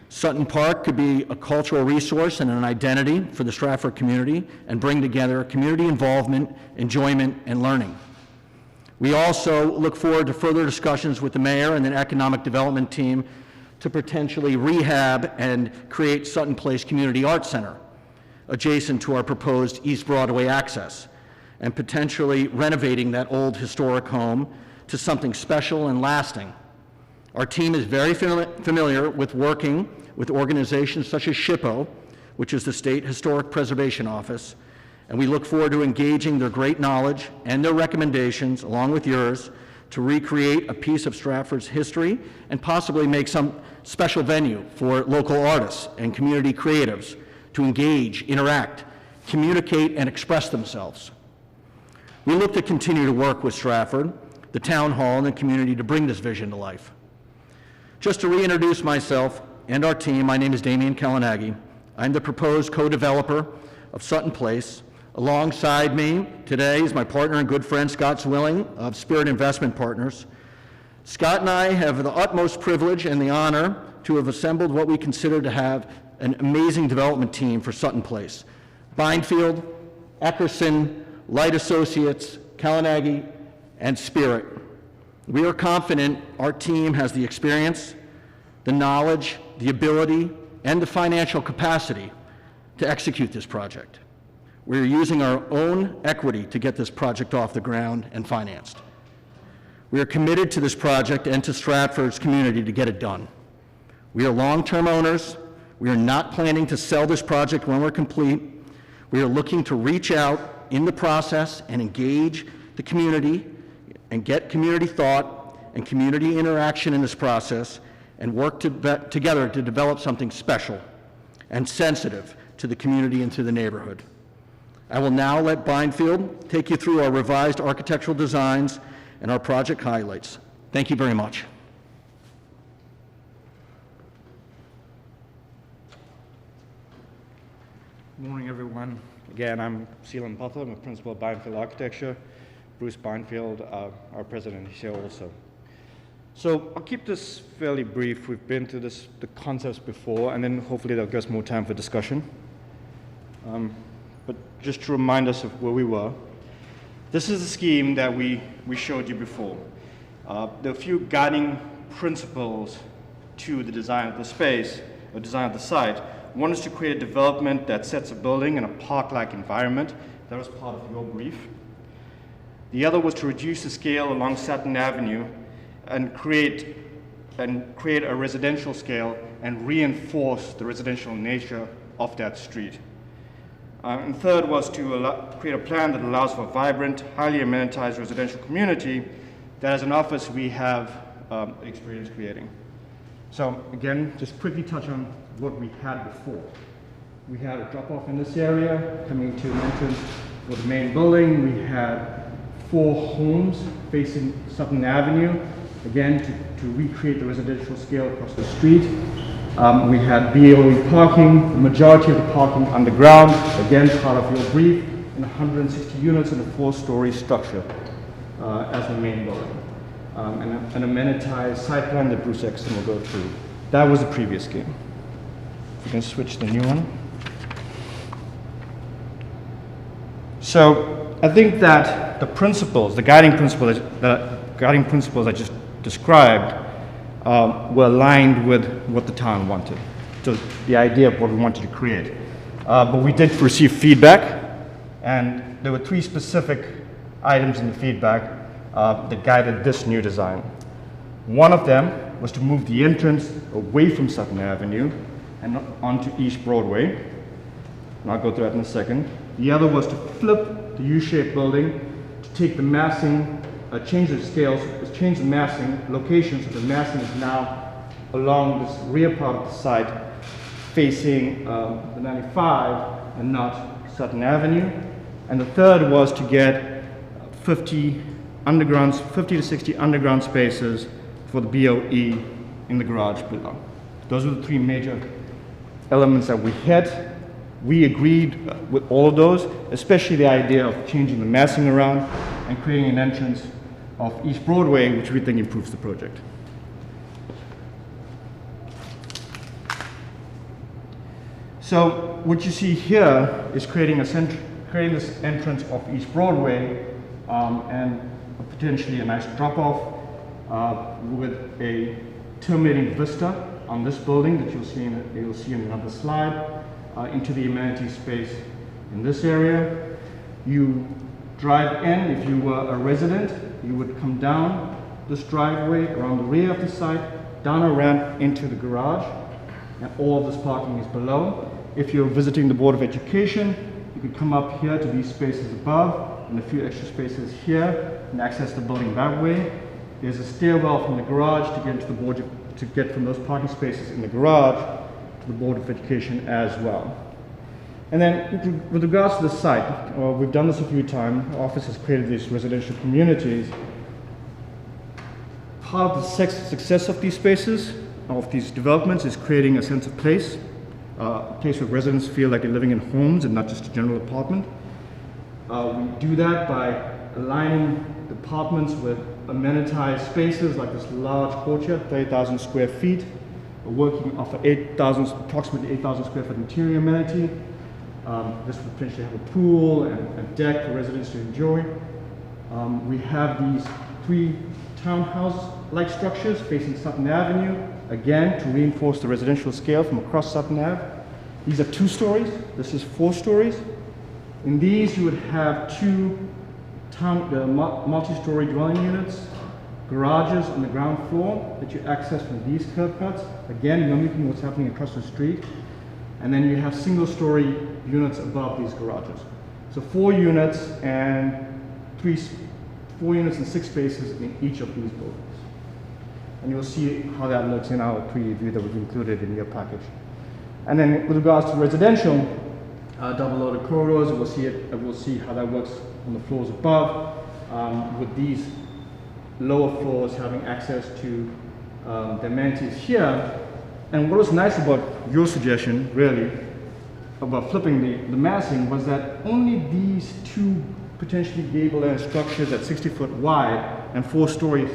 Sutton Park could be a cultural resource and an identity for the Stratford community and bring together community involvement, enjoyment, and learning. We also look forward to further discussions with the mayor and the economic development team to potentially rehab and create Sutton Place Community Arts Center adjacent to our proposed East Broadway access, and potentially renovating that old historic home to something special and lasting. Our team is very familiar with working with organizations such as SHPO, which is the State Historic Preservation Office, and we look forward to engaging their great knowledge and their recommendations, along with yours, to recreate a piece of Stratford's history and possibly make some special venue for local artists and community creatives to engage, interact, communicate, and express themselves. We look to continue to work with Stratford, the town hall, and the community to bring this vision to life. Just to reintroduce myself and our team, my name is Damian Kalinagi. I'm the proposed co-developer of Sutton Place. Alongside me today is my partner and good friend, Scott Zwilling of Spirit Investment Partners. Scott and I have the utmost privilege and the honor to have assembled what we consider to have an amazing development team for Sutton Place. Bindfield, Eckerson, Light Associates, Kalinagi, and Spirit. We are confident our team has the experience, the knowledge, the ability, and the financial capacity to execute this project. We're using our own equity to get this project off the ground and financed. We are committed to this project and to Stratford's community to get it done. We are long-term owners. We are not planning to sell this project when we're complete. We are looking to reach out in the process and engage the community and get community thought and community interaction in this process and work together to develop something special and sensitive to the community and to the neighborhood. I will now let Bindfield take you through our revised architectural designs and our project highlights. Thank you very much. Good morning, everyone. Again, I'm Seelan Butler. I'm a principal of Bindfield Architecture. Bruce Bindfield, our president, is here also. So I'll keep this fairly brief. We've been through the concepts before, and then hopefully that'll give us more time for discussion. But just to remind us of where we were, this is the scheme that we showed you before. There are a few guiding principles to the design of the space, or design of the site. One is to create a development that sets a building in a park-like environment. That was part of your brief. The other was to reduce the scale along Sutton Avenue and create a residential scale and reinforce the residential nature of that street. And third was to create a plan that allows for a vibrant, highly amenitized residential community that as an office we have experience creating. So again, just quickly touch on what we had before. We had a drop-off in this area coming to an entrance for the main building. We had 4 homes facing Sutton Avenue, again to recreate the residential scale across the street. We had BOE parking, the majority of the parking underground, again part of your brief, and 160 units in a 4-story structure as the main building. And an amenitized site plan that Bruce Exton will go through. That was the previous scheme. We can switch to the new one. So I think that the principles, the guiding principles I just described were aligned with what the town wanted. So the idea of what we wanted to create. But we did receive feedback, and there were 3 specific items in the feedback that guided this new design. One of them was to move the entrance away from Sutton Avenue and onto East Broadway. And I'll go through that in a second. The other was to flip the U-shaped building to take the massing, change the scales, change the massing location so the massing is now along this rear part of the site facing the 95 and not Sutton Avenue. And the third was to get 50 to 60 underground spaces for the BOE in the garage below. Those were the 3 major elements that we hit. We agreed with all of those, especially the idea of changing the massing around and creating an entrance of East Broadway, which we think improves the project. So what you see here is creating this entrance of East Broadway and potentially a nice drop-off with a terminating vista on this building that you'll see in another slide into the amenity space in this area. You drive in, if you were a resident, you would come down this driveway around the rear of the site, down a ramp into the garage, and all of this parking is below. If you're visiting the Board of Education, you could come up here to these spaces above and a few extra spaces here and access the building that way. There's a stairwell from the garage to get into the board, to get from those parking spaces in the garage to the Board of Education as well. And then with regards to the site, we've done this a few times. Our office has created these residential communities. Part of the success of these spaces, of these developments, is creating a sense of place, a place where residents feel like they're living in homes and not just a general apartment. We do that by aligning the apartments with amenitized spaces like this large courtyard, 30,000 square feet, working off of approximately 8,000 square foot interior amenity. This would potentially have a pool and a deck for residents to enjoy. We have these 3 townhouse-like structures facing Sutton Avenue, again, to reinforce the residential scale from across Sutton Ave. These are 2 stories. This is 4 stories. In these, you would have 2 multi-story dwelling units, garages on the ground floor that you access from these curb cuts, again, mimicking what's happening across the street. And then you have single-story units above these garages. So 4 units and 6 spaces in each of these buildings. And you'll see how that looks in our preview that we've included in your package. And then with regards to residential, double-loaded corridors, we'll see how that works on the floors above, with these lower floors having access to the amenities here. And what was nice about your suggestion, really, about flipping the massing, was that only these 2 potentially gable-end structures at 60 foot wide and 4 stories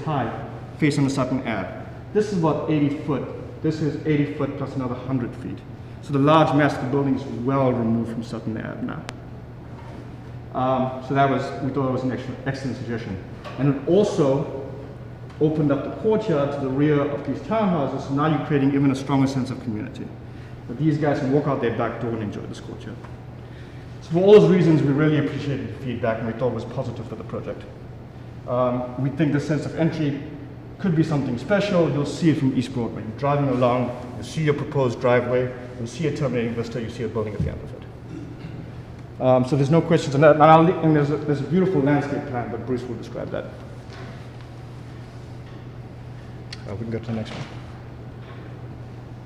high face on the Sutton Ave. This is about 80 foot. This is 80 foot plus another 100 feet. So the large mass of the building is well removed from Sutton Ave now. So we thought it was an excellent suggestion. And it also opened up the courtyard to the rear of these townhouses, so now you're creating even a stronger sense of community. But these guys can walk out their back door and enjoy this courtyard. So for all those reasons, we really appreciated the feedback and we thought it was positive for the project. We think the sense of entry could be something special. You'll see it from East Broadway. You're driving along, you see your proposed driveway, you see a terminating vista, you see a building at the end of it. So there's no questions on that. And there's a beautiful landscape plan, but Bruce will describe that. We can go to the next one.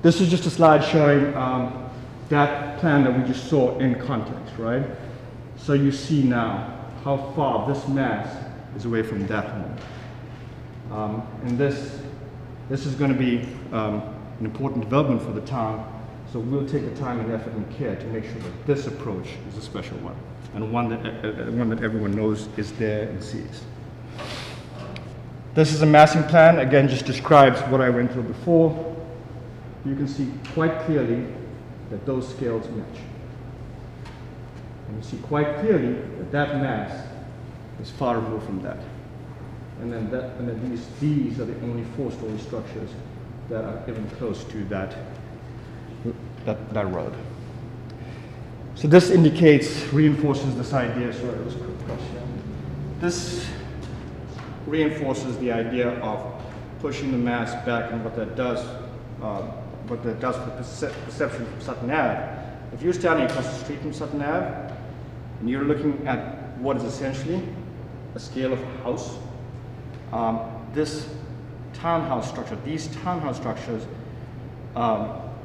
This is just a slide showing that plan that we just saw in context, right? So you see now how far this mass is away from that home. And this is going to be an important development for the town, so we'll take the time and effort and care to make sure that this approach is a special one, and one that everyone knows is there and sees. This is a massing plan, again, just describes what I went through before. You can see quite clearly that those scales match. And you see quite clearly that that mass is far removed from that. And then these are the only 4-story structures that are even close to that road. So this reinforces this idea. Sorry, it was a quick question. This reinforces the idea of pushing the mass back, and what that does for the perception from Sutton Ave. If you're standing across the street from Sutton Ave and you're looking at what is essentially a scale of a house, these townhouse structures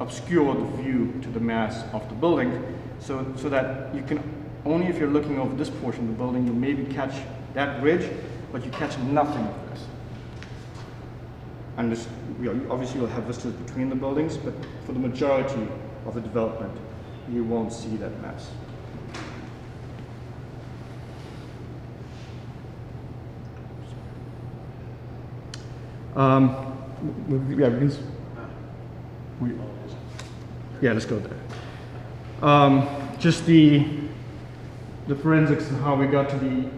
obscure the view to the mass of the building, so that you can only, if you're looking over this portion of the building, you maybe catch that ridge, but you catch nothing of this. And obviously you'll have vistas between the buildings, but for the majority of the development, you won't see that mess. Yeah, let's go there. Just the forensics and how we got to the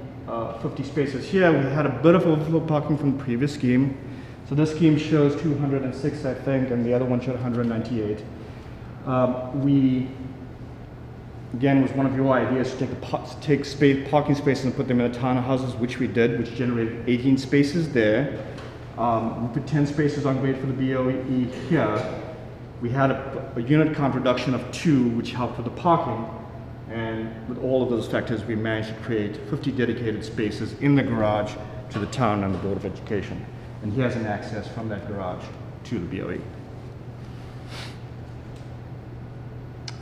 50 spaces here. We had a bit of overflow parking from the previous scheme. So this scheme shows 206, I think, and the other one showed 198. Again, was one of your ideas to take parking spaces and put them in the townhouses, which we did, which generated 18 spaces there. We put 10 spaces on grade for the BOE here. We had a unit count reduction of 2, which helped with the parking. And with all of those factors, we managed to create 50 dedicated spaces in the garage to the town and the Board of Education. And he has an access from that garage to the BOE.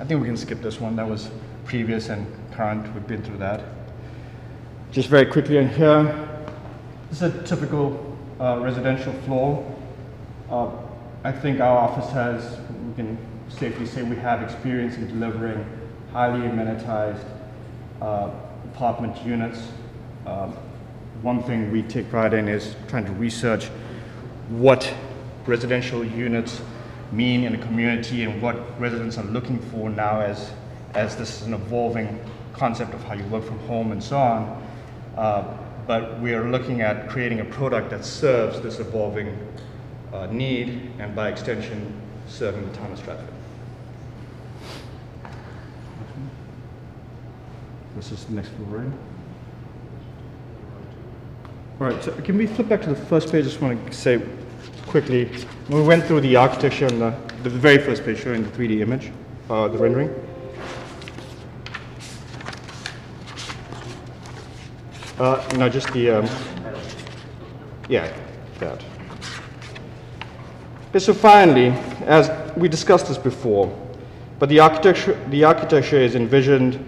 I think we can skip this one. That was previous and current. We've been through that. Just very quickly in here, this is a typical residential floor. I think our office has, we can safely say we have experience in delivering highly amenitized apartment units. One thing we take pride in is trying to research what residential units mean in a community and what residents are looking for now as this is an evolving concept of how you work from home and so on. But we are looking at creating a product that serves this evolving need and by extension serving the town of Stratford. This is the next floor, right? All right, so can we flip back to the first page? I just want to say quickly, we went through the architecture on the very first page showing the 3D image, the rendering. No, just the, yeah, that. Okay, so finally, as we discussed this before, but the architecture is envisioned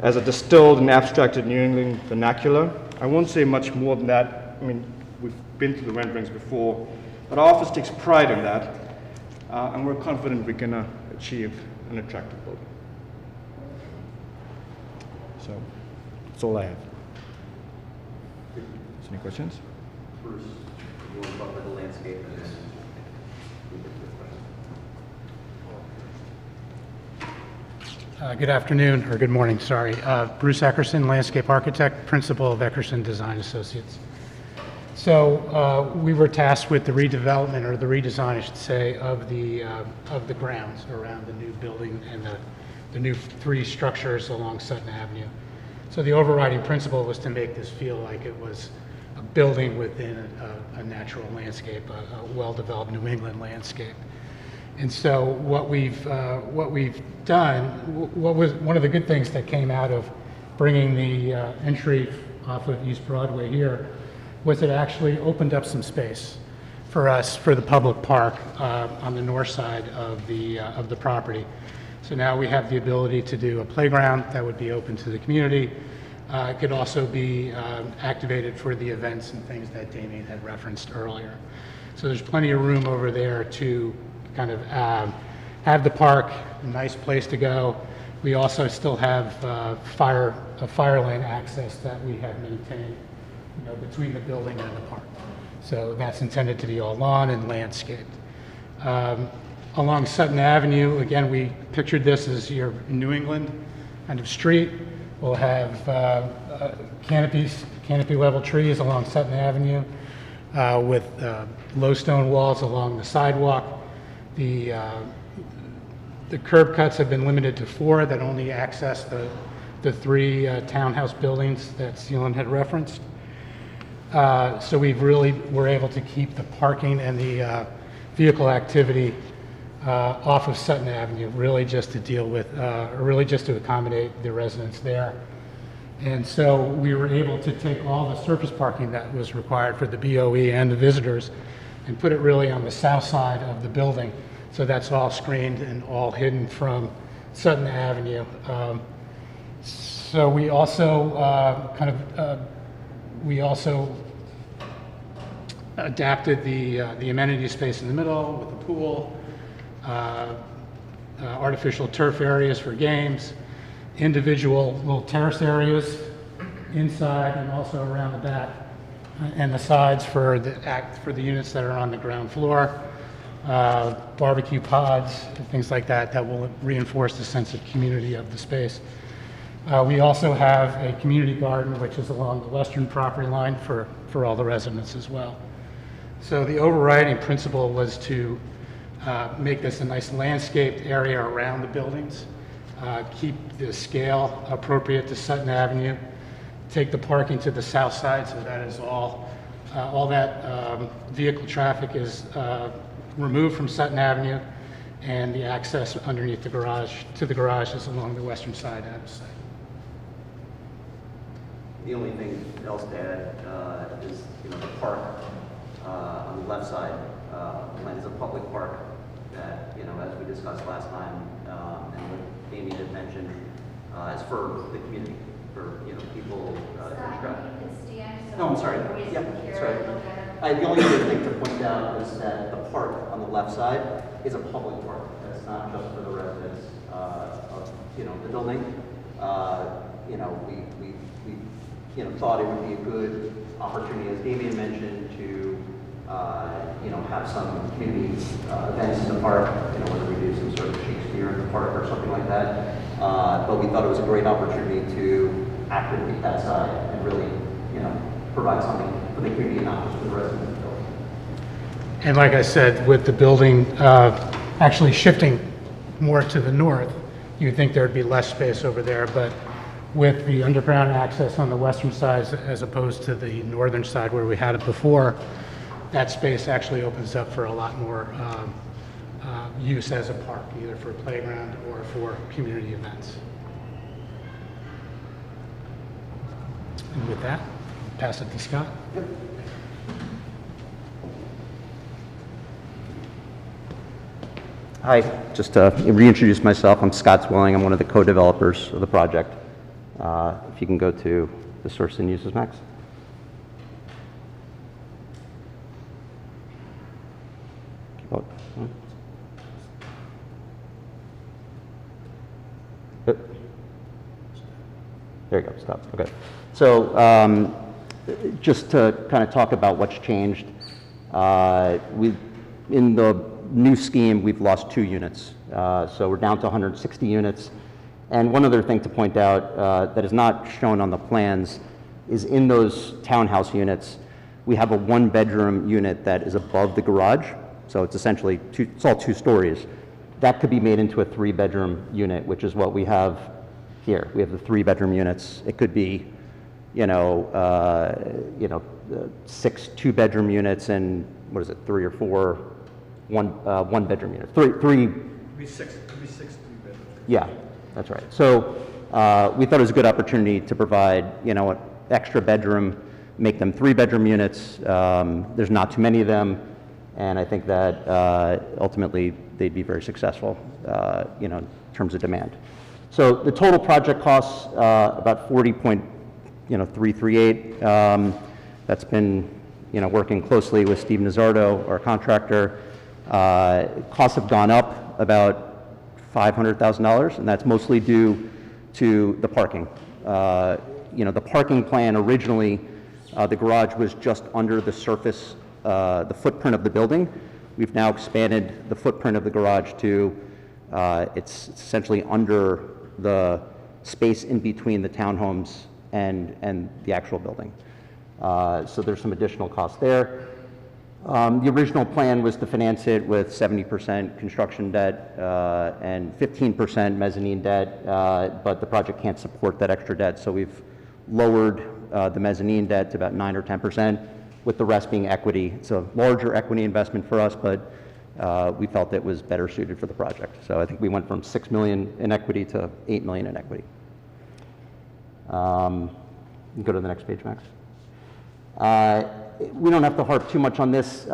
as a distilled and abstracted New England vernacular. I won't say much more than that. I mean, we've been through the renderings before, but our office takes pride in that, and we're confident we can achieve an attractive building. So, that's all I have. Any questions? Bruce, you want to talk about the landscape and then Good afternoon, or good morning, sorry. Bruce Eckerson, landscape architect, principal of Eckerson Design Associates. So we were tasked with the redevelopment, or the redesign, I should say, of the grounds around the new building and the new 3 structures along Sutton Avenue. So the overriding principle was to make this feel like it was a building within a natural landscape, a well-developed New England landscape. And so what we've done, what was one of the good things that came out of bringing the entry off of East Broadway here was it actually opened up some space for us for the public park on the north side of the property. So now we have the ability to do a playground that would be open to the community. It could also be activated for the events and things that Damien had referenced earlier. So there's plenty of room over there to kind of have the park, a nice place to go. We also still have fire lane access that we have maintained, between the building and the park. So that's intended to be all lawn and landscaped. Along Sutton Avenue, again, we pictured this as your New England kind of street. We'll have canopy level trees along Sutton Avenue with low stone walls along the sidewalk. The curb cuts have been limited to 4 that only access the 3 townhouse buildings that Seelan had referenced. So we're able to keep the parking and the vehicle activity off of Sutton Avenue, really just to deal with, really just to accommodate the residents there. And so we were able to take all the surface parking that was required for the BOE and the visitors and put it really on the south side of the building. So that's all screened and all hidden from Sutton Avenue. So we also we also adapted the amenity space in the middle with the pool. artificial turf areas for games, individual little terrace areas inside and also around the back, and the sides for the units that are on the ground floor, barbecue pods, and things like that that will reinforce the sense of community of the space. We also have a community garden, which is along the western property line for all the residents as well. So the overriding principle was to make this a nice landscaped area around the buildings, keep the scale appropriate to Sutton Avenue, take the parking to the south side so that is all that vehicle traffic is removed from Sutton Avenue, and the access underneath the garage to the garage is along the western side of the site. The only thing else to add is, the park on the left side is a public park that, as we discussed last time, and what Amy had mentioned, is for the community, for, people in Stratford. No, I'm sorry. Yeah, that's right. The only other thing to point out is that the park on the left side is a public park. That's not just for the residents of, the building. We thought it would be a good opportunity, as Damien mentioned, to have some community events in the park, whether we do some sort of Shakespeare in the park or something like that. But we thought it was a great opportunity to activate that side and really, provide something for the community, not just for the residents of the building. And like I said, with the building actually shifting more to the north, you'd think there'd be less space over there, but with the underground access on the western side as opposed to the northern side where we had it before, that space actually opens up for a lot more use as a park, either for a playground or for community events. And with that, I'll pass it to Scott. Hi, just to reintroduce myself, I'm Scott Swelling. I'm one of the co-developers of the project. If you can go to the source and uses, Max. Keep going. There you go, stop, okay. So just to kind of talk about what's changed, in the new scheme, we've lost 2 units. So we're down to 160 units. And one other thing to point out that is not shown on the plans is in those townhouse units, we have a 1-bedroom unit that is above the garage. So it's essentially it's all 2 stories. That could be made into a 3-bedroom unit, which is what we have here. We have the 3-bedroom units. It could be, 6 2-bedroom units and what is it, 3 or 4 1-bedroom units. Three. It'd be six 3-bedrooms. Yeah, that's right. So we thought it was a good opportunity to provide, an extra bedroom, make them 3-bedroom units. There's not too many of them, and I think that ultimately they'd be very successful, in terms of demand. So the total project costs about 40.338. That's been, working closely with Steve Nazardo, our contractor. Costs have gone up about $500,000, and that's mostly due to the parking. The parking plan originally, the garage was just under the surface, the footprint of the building. We've now expanded the footprint of the garage to, it's essentially under the space in between the townhomes and the actual building. So there's some additional costs there. The original plan was to finance it with 70% construction debt and 15% mezzanine debt, but the project can't support that extra debt, so we've lowered the mezzanine debt to about 9 or 10%, with the rest being equity. It's a larger equity investment for us, but we felt it was better suited for the project. So I think we went from $6 million in equity to $8 million in equity. Go to the next page, Max. We don't have to harp too much on this.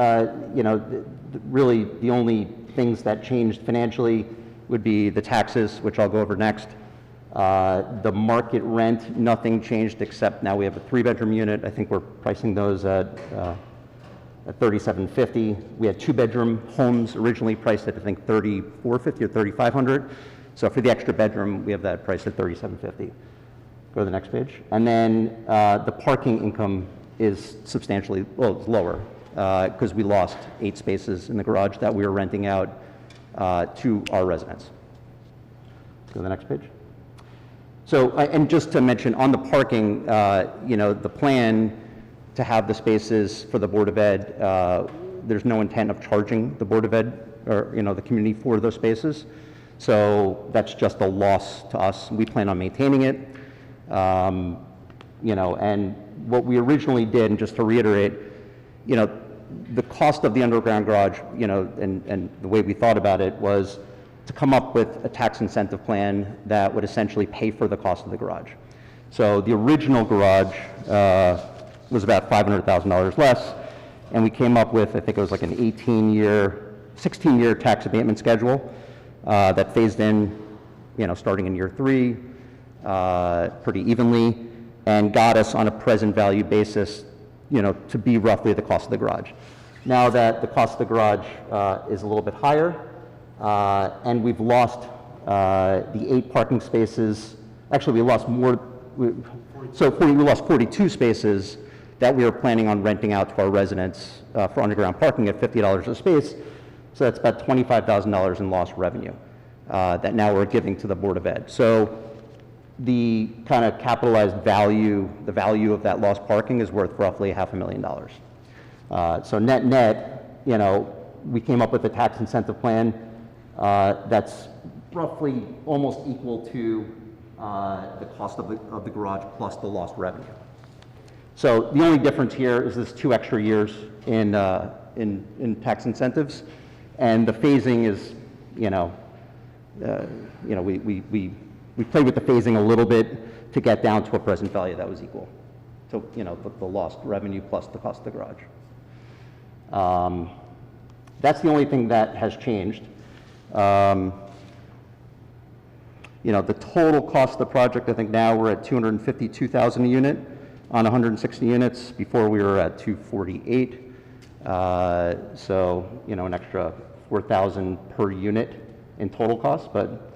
Really the only things that changed financially would be the taxes, which I'll go over next. The market rent, nothing changed except now we have a 3-bedroom unit. I think we're pricing those at at $3,750. We had two-bedroom homes originally priced at, I think, $3,450 or $3,500. So for the extra bedroom, we have that priced at $3,750. Go to the next page. And then the parking income is substantially, well, it's lower because we lost 8 spaces in the garage that we were renting out to our residents. Go to the next page. So, and just to mention, on the parking, you know, the plan to have the spaces for the Board of Ed, there's no intent of charging the Board of Ed or, you know, the community for those spaces. So that's just a loss to us. We plan on maintaining it. You know, and what we originally did, and just to reiterate, you know, the cost of the underground garage, you know, and the way we thought about it was to come up with a tax incentive plan that would essentially pay for the cost of the garage. So the original garage was about $500,000 less, and we came up with, I think it was like an 16-year tax abatement schedule that phased in, you know, starting in year 3, pretty evenly, and got us on a present value basis, you know, to be roughly the cost of the garage. Now that the cost of the garage is a little bit higher, and we've lost the 8 parking spaces. Actually, we lost more. We lost 42 spaces that we were planning on renting out to our residents for underground parking at $50 a space. So that's about $25,000 in lost revenue that now we're giving to the Board of Ed. So the kind of capitalized value, the value of that lost parking is worth roughly $500,000. So net, you know, we came up with a tax incentive plan that's roughly almost equal to the cost of the garage plus the lost revenue. So the only difference here is this 2 extra years in tax incentives, and the phasing is, we played with the phasing a little bit to get down to a present value that was equal to, the lost revenue plus the cost of the garage. That's the only thing that has changed. The total cost of the project, I think now we're at $252,000 a unit on 160 units. Before we were at $248. So, an extra $4,000 per unit in total cost. But,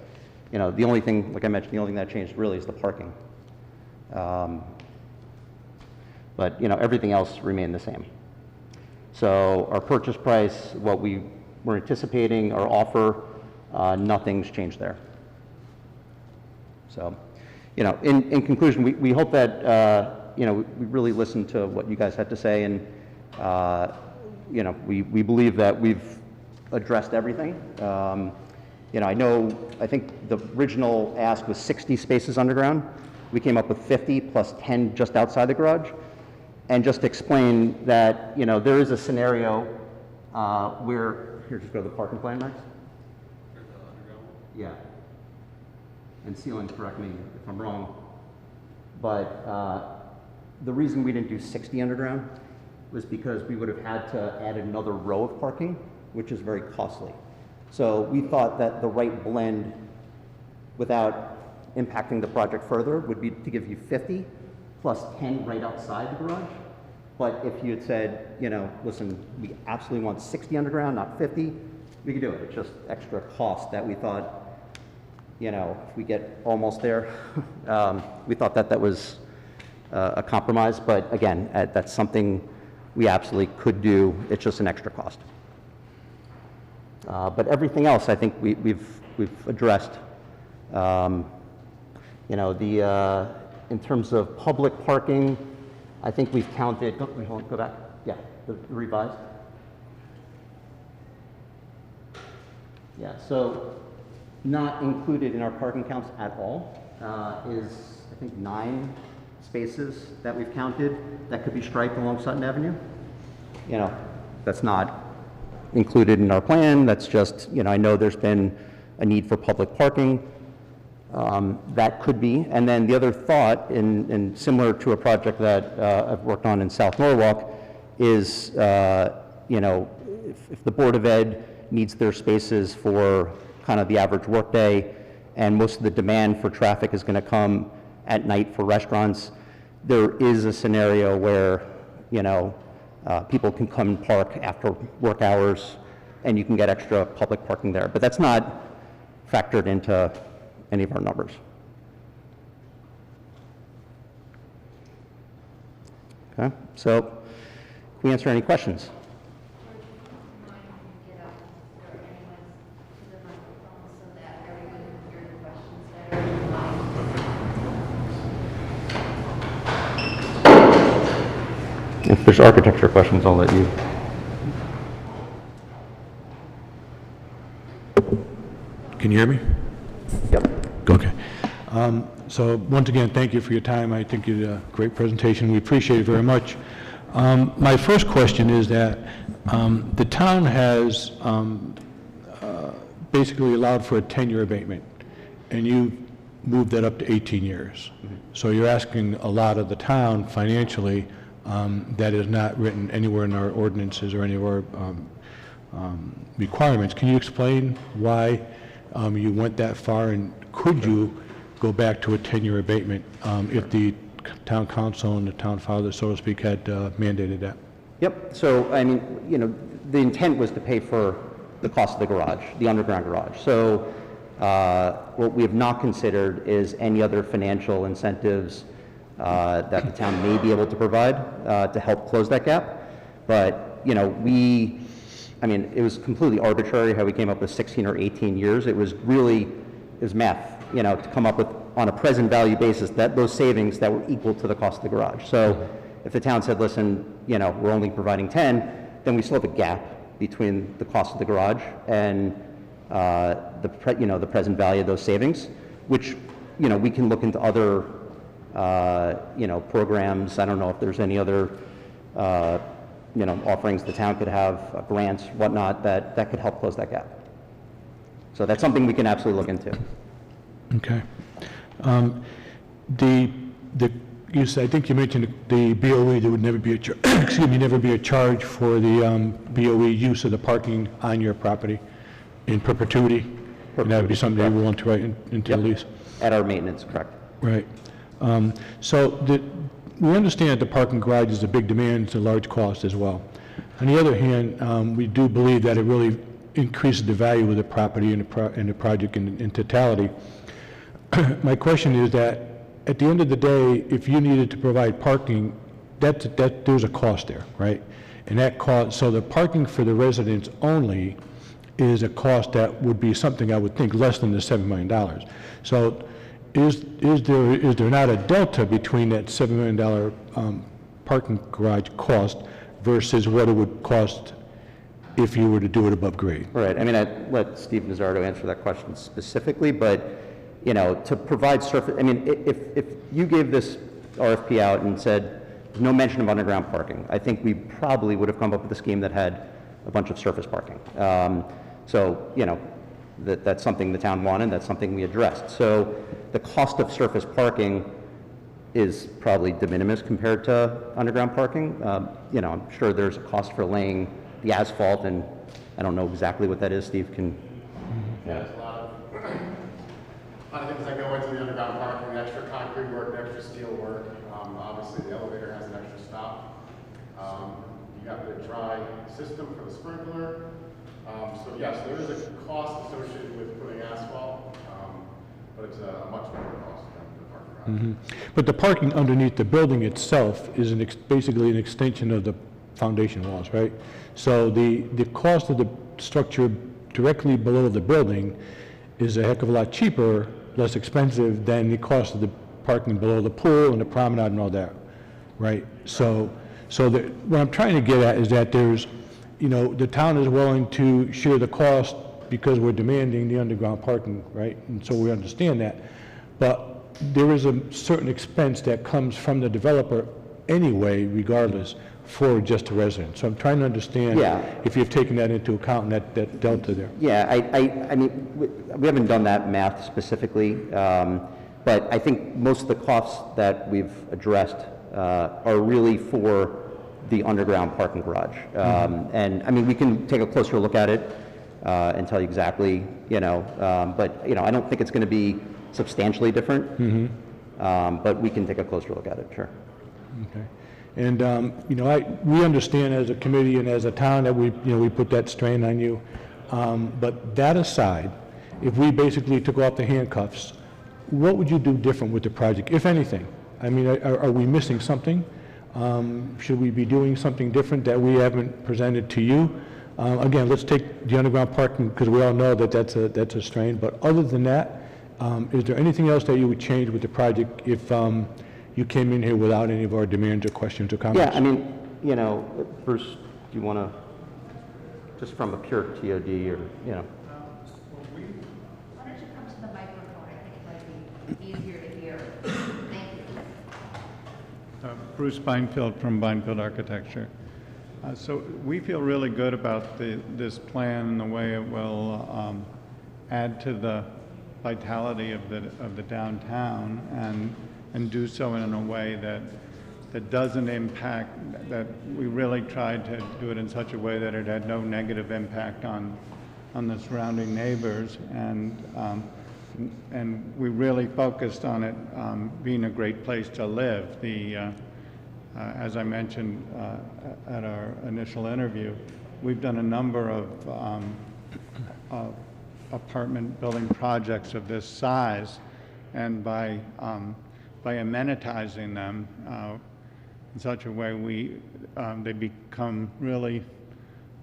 the only thing, like I mentioned, the only thing that changed really is the parking. But, everything else remained the same. So our purchase price, what we were anticipating, our offer, nothing's changed there. So, in conclusion, we hope that, we really listened to what you guys had to say, and, we believe that we've addressed everything. I think the original ask was 60 spaces underground. We came up with 50 plus 10 just outside the garage. And just to explain that, there is a scenario where, here, just go to the parking plan next. Yeah. And ceiling, correct me if I'm wrong. But the reason we didn't do 60 underground was because we would have had to add another row of parking, which is very costly. So we thought that the right blend, without impacting the project further, would be to give you 50 plus 10 right outside the garage. But if you had said, listen, we absolutely want 60 underground, not 50, we could do it. It's just extra cost that we thought, if we get almost there, we thought that was a compromise. But again, that's something we absolutely could do. It's just an extra cost. But everything else, I think we've addressed. In terms of public parking, I think we've counted, go back. Yeah, the revised. Yeah, so not included in our parking counts at all is, I think, 9 spaces that we've counted that could be striped along Sutton Avenue. That's not included in our plan. That's just, I know there's been a need for public parking. That could be. And then the other thought, in similar to a project that I've worked on in South Norwalk, is, if the Board of Ed needs their spaces for kind of the average workday, and most of the demand for traffic is going to come at night for restaurants, there is a scenario where, People can come and park after work hours, and you can get extra public parking there. But that's not factored into any of our numbers. Okay, so can we answer any questions? If there's architecture questions, I'll let you. Can you hear me? Yep. Okay. So once again, thank you for your time. I think you did a great presentation. We appreciate it very much. My first question is that the town has basically allowed for a 10-year abatement, and you moved that up to 18 years. Mm-hmm. So you're asking a lot of the town financially that is not written anywhere in our ordinances or any of our requirements. Can you explain why you went that far, and could you go back to a 10-year abatement if the town council and the town father, so to speak, had mandated that? Yep. So, I mean, you know, the intent was to pay for the cost of the garage, the underground garage. So what we have not considered is any other financial incentives that the town may be able to provide to help close that gap. But, you know, I mean, it was completely arbitrary how we came up with 16 or 18 years. It was math, you know, to come up with, on a present value basis, that those savings that were equal to the cost of the garage. So if the town said, listen, you know, we're only providing 10, then we still have a gap between the cost of the garage and the present value of those savings, which, you know, we can look into other, programs. I don't know if there's any other, offerings the town could have, grants, whatnot, that could help close that gap. So that's something we can absolutely look into. Okay. You said, I think you mentioned the BOE, there would never be never be a charge for the BOE use of the parking on your property in perpetuity. And that would be something they want to write into the lease. At our maintenance, correct. Right. We understand that the parking garage is a big demand, it's a large cost as well. On the other hand, we do believe that it really increases the value of the property and the project in totality. My question is that at the end of the day, if you needed to provide parking, there's a cost there, right? And that cost, so the parking for the residents only is a cost that would be something I would think less than the $7 million. So is there not a delta between that $7 million parking garage cost versus what it would cost if you were to do it above grade? Right. I mean, I'd let Steve Nazzardo answer that question specifically, but, you know, to provide surface, I mean, if you gave this RFP out and said no mention of underground parking, I think we probably would have come up with a scheme that had a bunch of surface parking. So, you know, that's something the town wanted, that's something we addressed. So the cost of surface parking is probably de minimis compared to underground parking. You know, I'm sure there's a cost for laying the asphalt, and I don't know exactly what that is. Steve can. Yeah, there's a lot of things that go into the underground parking, the extra concrete work, the extra steel work. Obviously, the elevator has an extra stop. You got the dry system for the sprinkler. So yes, there is a cost associated with putting asphalt, but it's a much lower cost than the parking garage. But the parking underneath the building itself is basically an extension of the foundation walls, right? So the cost of the structure directly below the building is a heck of a lot cheaper, less expensive than the cost of the parking below the pool and the promenade and all that, right? So what I'm trying to get at is that there's, you know, the town is willing to share the cost because we're demanding the underground parking, right? And so we understand that. But there is a certain expense that comes from the developer anyway, regardless, for just the residents. So I'm trying to understand if you've taken that into account and that delta there. Yeah, I mean, we haven't done that math specifically, but I think most of the costs that we've addressed are really for the underground parking garage. And I mean, we can take a closer look at it and tell you exactly, you know, but, you know, I don't think it's going to be substantially different, but we can take a closer look at it, sure. Okay. And, you know, we understand as a committee and as a town that we put that strain on you. But that aside, if we basically took off the handcuffs, what would you do different with the project, if anything? I mean, are we missing something? Should we be doing something different that we haven't presented to you? Again, let's take the underground parking, because we all know that that's a strain. But other than that, is there anything else that you would change with the project if you came in here without any of our demands or questions or comments? Yeah, I mean, you know, Bruce, do you want to, just from a pure TOD or, you know? Why don't you come to the microphone? I think it might be easier to hear. Thank you. Bruce Beinfeld from Beinfeld Architecture. So we feel really good about this plan and the way it will add to the vitality of the downtown and do so in a way that doesn't impact, that we really tried to do it in such a way that it had no negative impact on the surrounding neighbors, and we really focused on it being a great place to live. As I mentioned at our initial interview, we've done a number of apartment building projects of this size, and by amenitizing them in such a way, they become really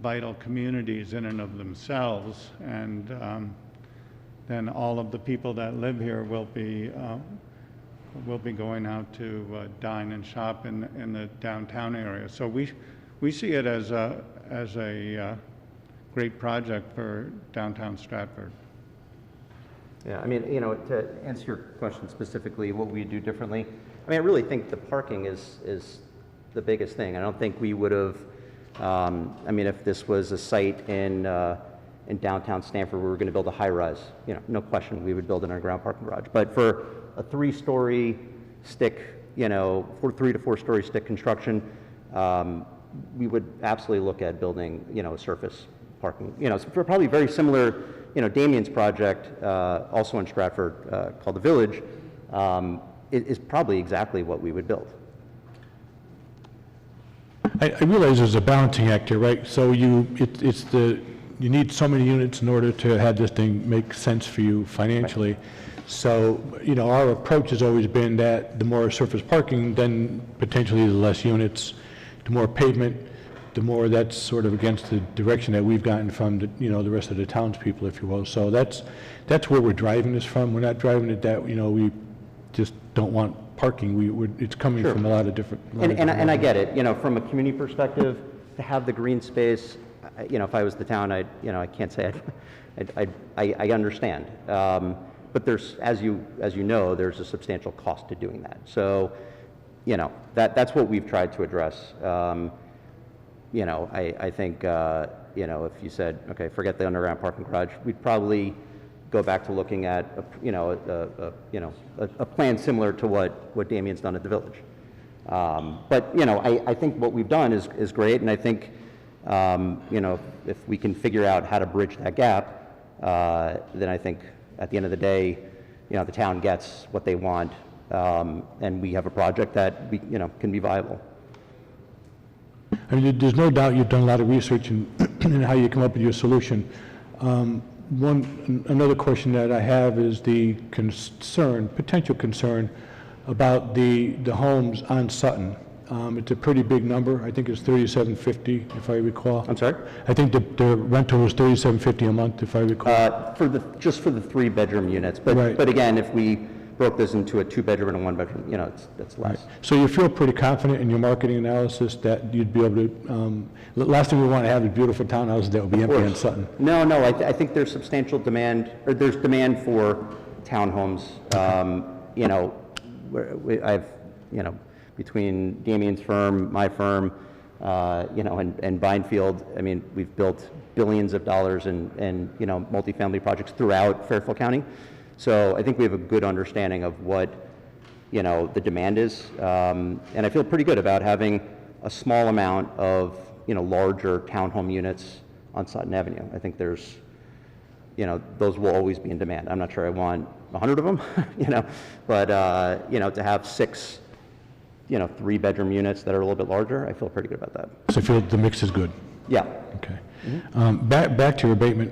vital communities in and of themselves, and then all of the people that live here will be going out to dine and shop in the downtown area. So we see it as a great project for downtown Stratford. Yeah, I mean, you know, to answer your question specifically, what we do differently, I mean, I really think the parking is the biggest thing. I don't think we would have, I mean, if this was a site in downtown Stamford, we were going to build a high-rise, you know, no question, we would build an underground parking garage. But for a 3-story stick, you know, 3 to 4-story stick construction, we would absolutely look at building, you know, a surface parking. You know, so for probably very similar, you know, Damien's project, also in Stratford, called the Village, is probably exactly what we would build. I realize there's a balancing act here, right? So you need so many units in order to have this thing make sense for you financially. Right. So, you know, our approach has always been that the more surface parking, then potentially the less units, the more pavement, the more that's sort of against the direction that we've gotten from the, you know, the rest of the townspeople, if you will. So that's where we're driving this from. We're not driving it that, you know, we just don't want parking. It's coming from a lot of different. And I get it. You know, from a community perspective, to have the green space, you know, if I was the town, I can't say I understand. But there's, as you know, there's a substantial cost to doing that. So, you know, that's what we've tried to address. You know, I think, you know, if you said, okay, forget the underground parking garage, we'd probably go back to looking at, a plan similar to what Damien's done at the Village. But, you know, I think what we've done is great, and I think, you know, if we can figure out how to bridge that gap, then I think at the end of the day, you know, the town gets what they want, and we have a project that you know, can be viable. I mean, there's no doubt you've done a lot of research in how you come up with your solution. Another question that I have is the potential concern about the homes on Sutton. It's a pretty big number. I think it's $37.50, if I recall. I'm sorry? I think the rental was $37.50 a month, if I recall. Just for the 3-bedroom units. But right. But again, if we broke this into a 2-bedroom and a 1-bedroom, you know, it's less. Right. So you feel pretty confident in your marketing analysis that you'd be able to, last thing we want to have is beautiful townhouses that will be empty in Sutton. No, I think there's substantial demand, or there's demand for townhomes. You know, I've, you know, between Damien's firm, my firm, you know, and Beinfeld, I mean, we've built billions of dollars in you know, multifamily projects throughout Fairfield County. So I think we have a good understanding of what, you know, the demand is. And I feel pretty good about having a small amount of, you know, larger townhome units on Sutton Avenue. I think there's, you know, those will always be in demand. I'm not sure I want 100 of them, you know, but, you know, to have 6, 3-bedroom units that are a little bit larger, I feel pretty good about that. So you feel the mix is good? Yeah. Okay. Back to your abatement,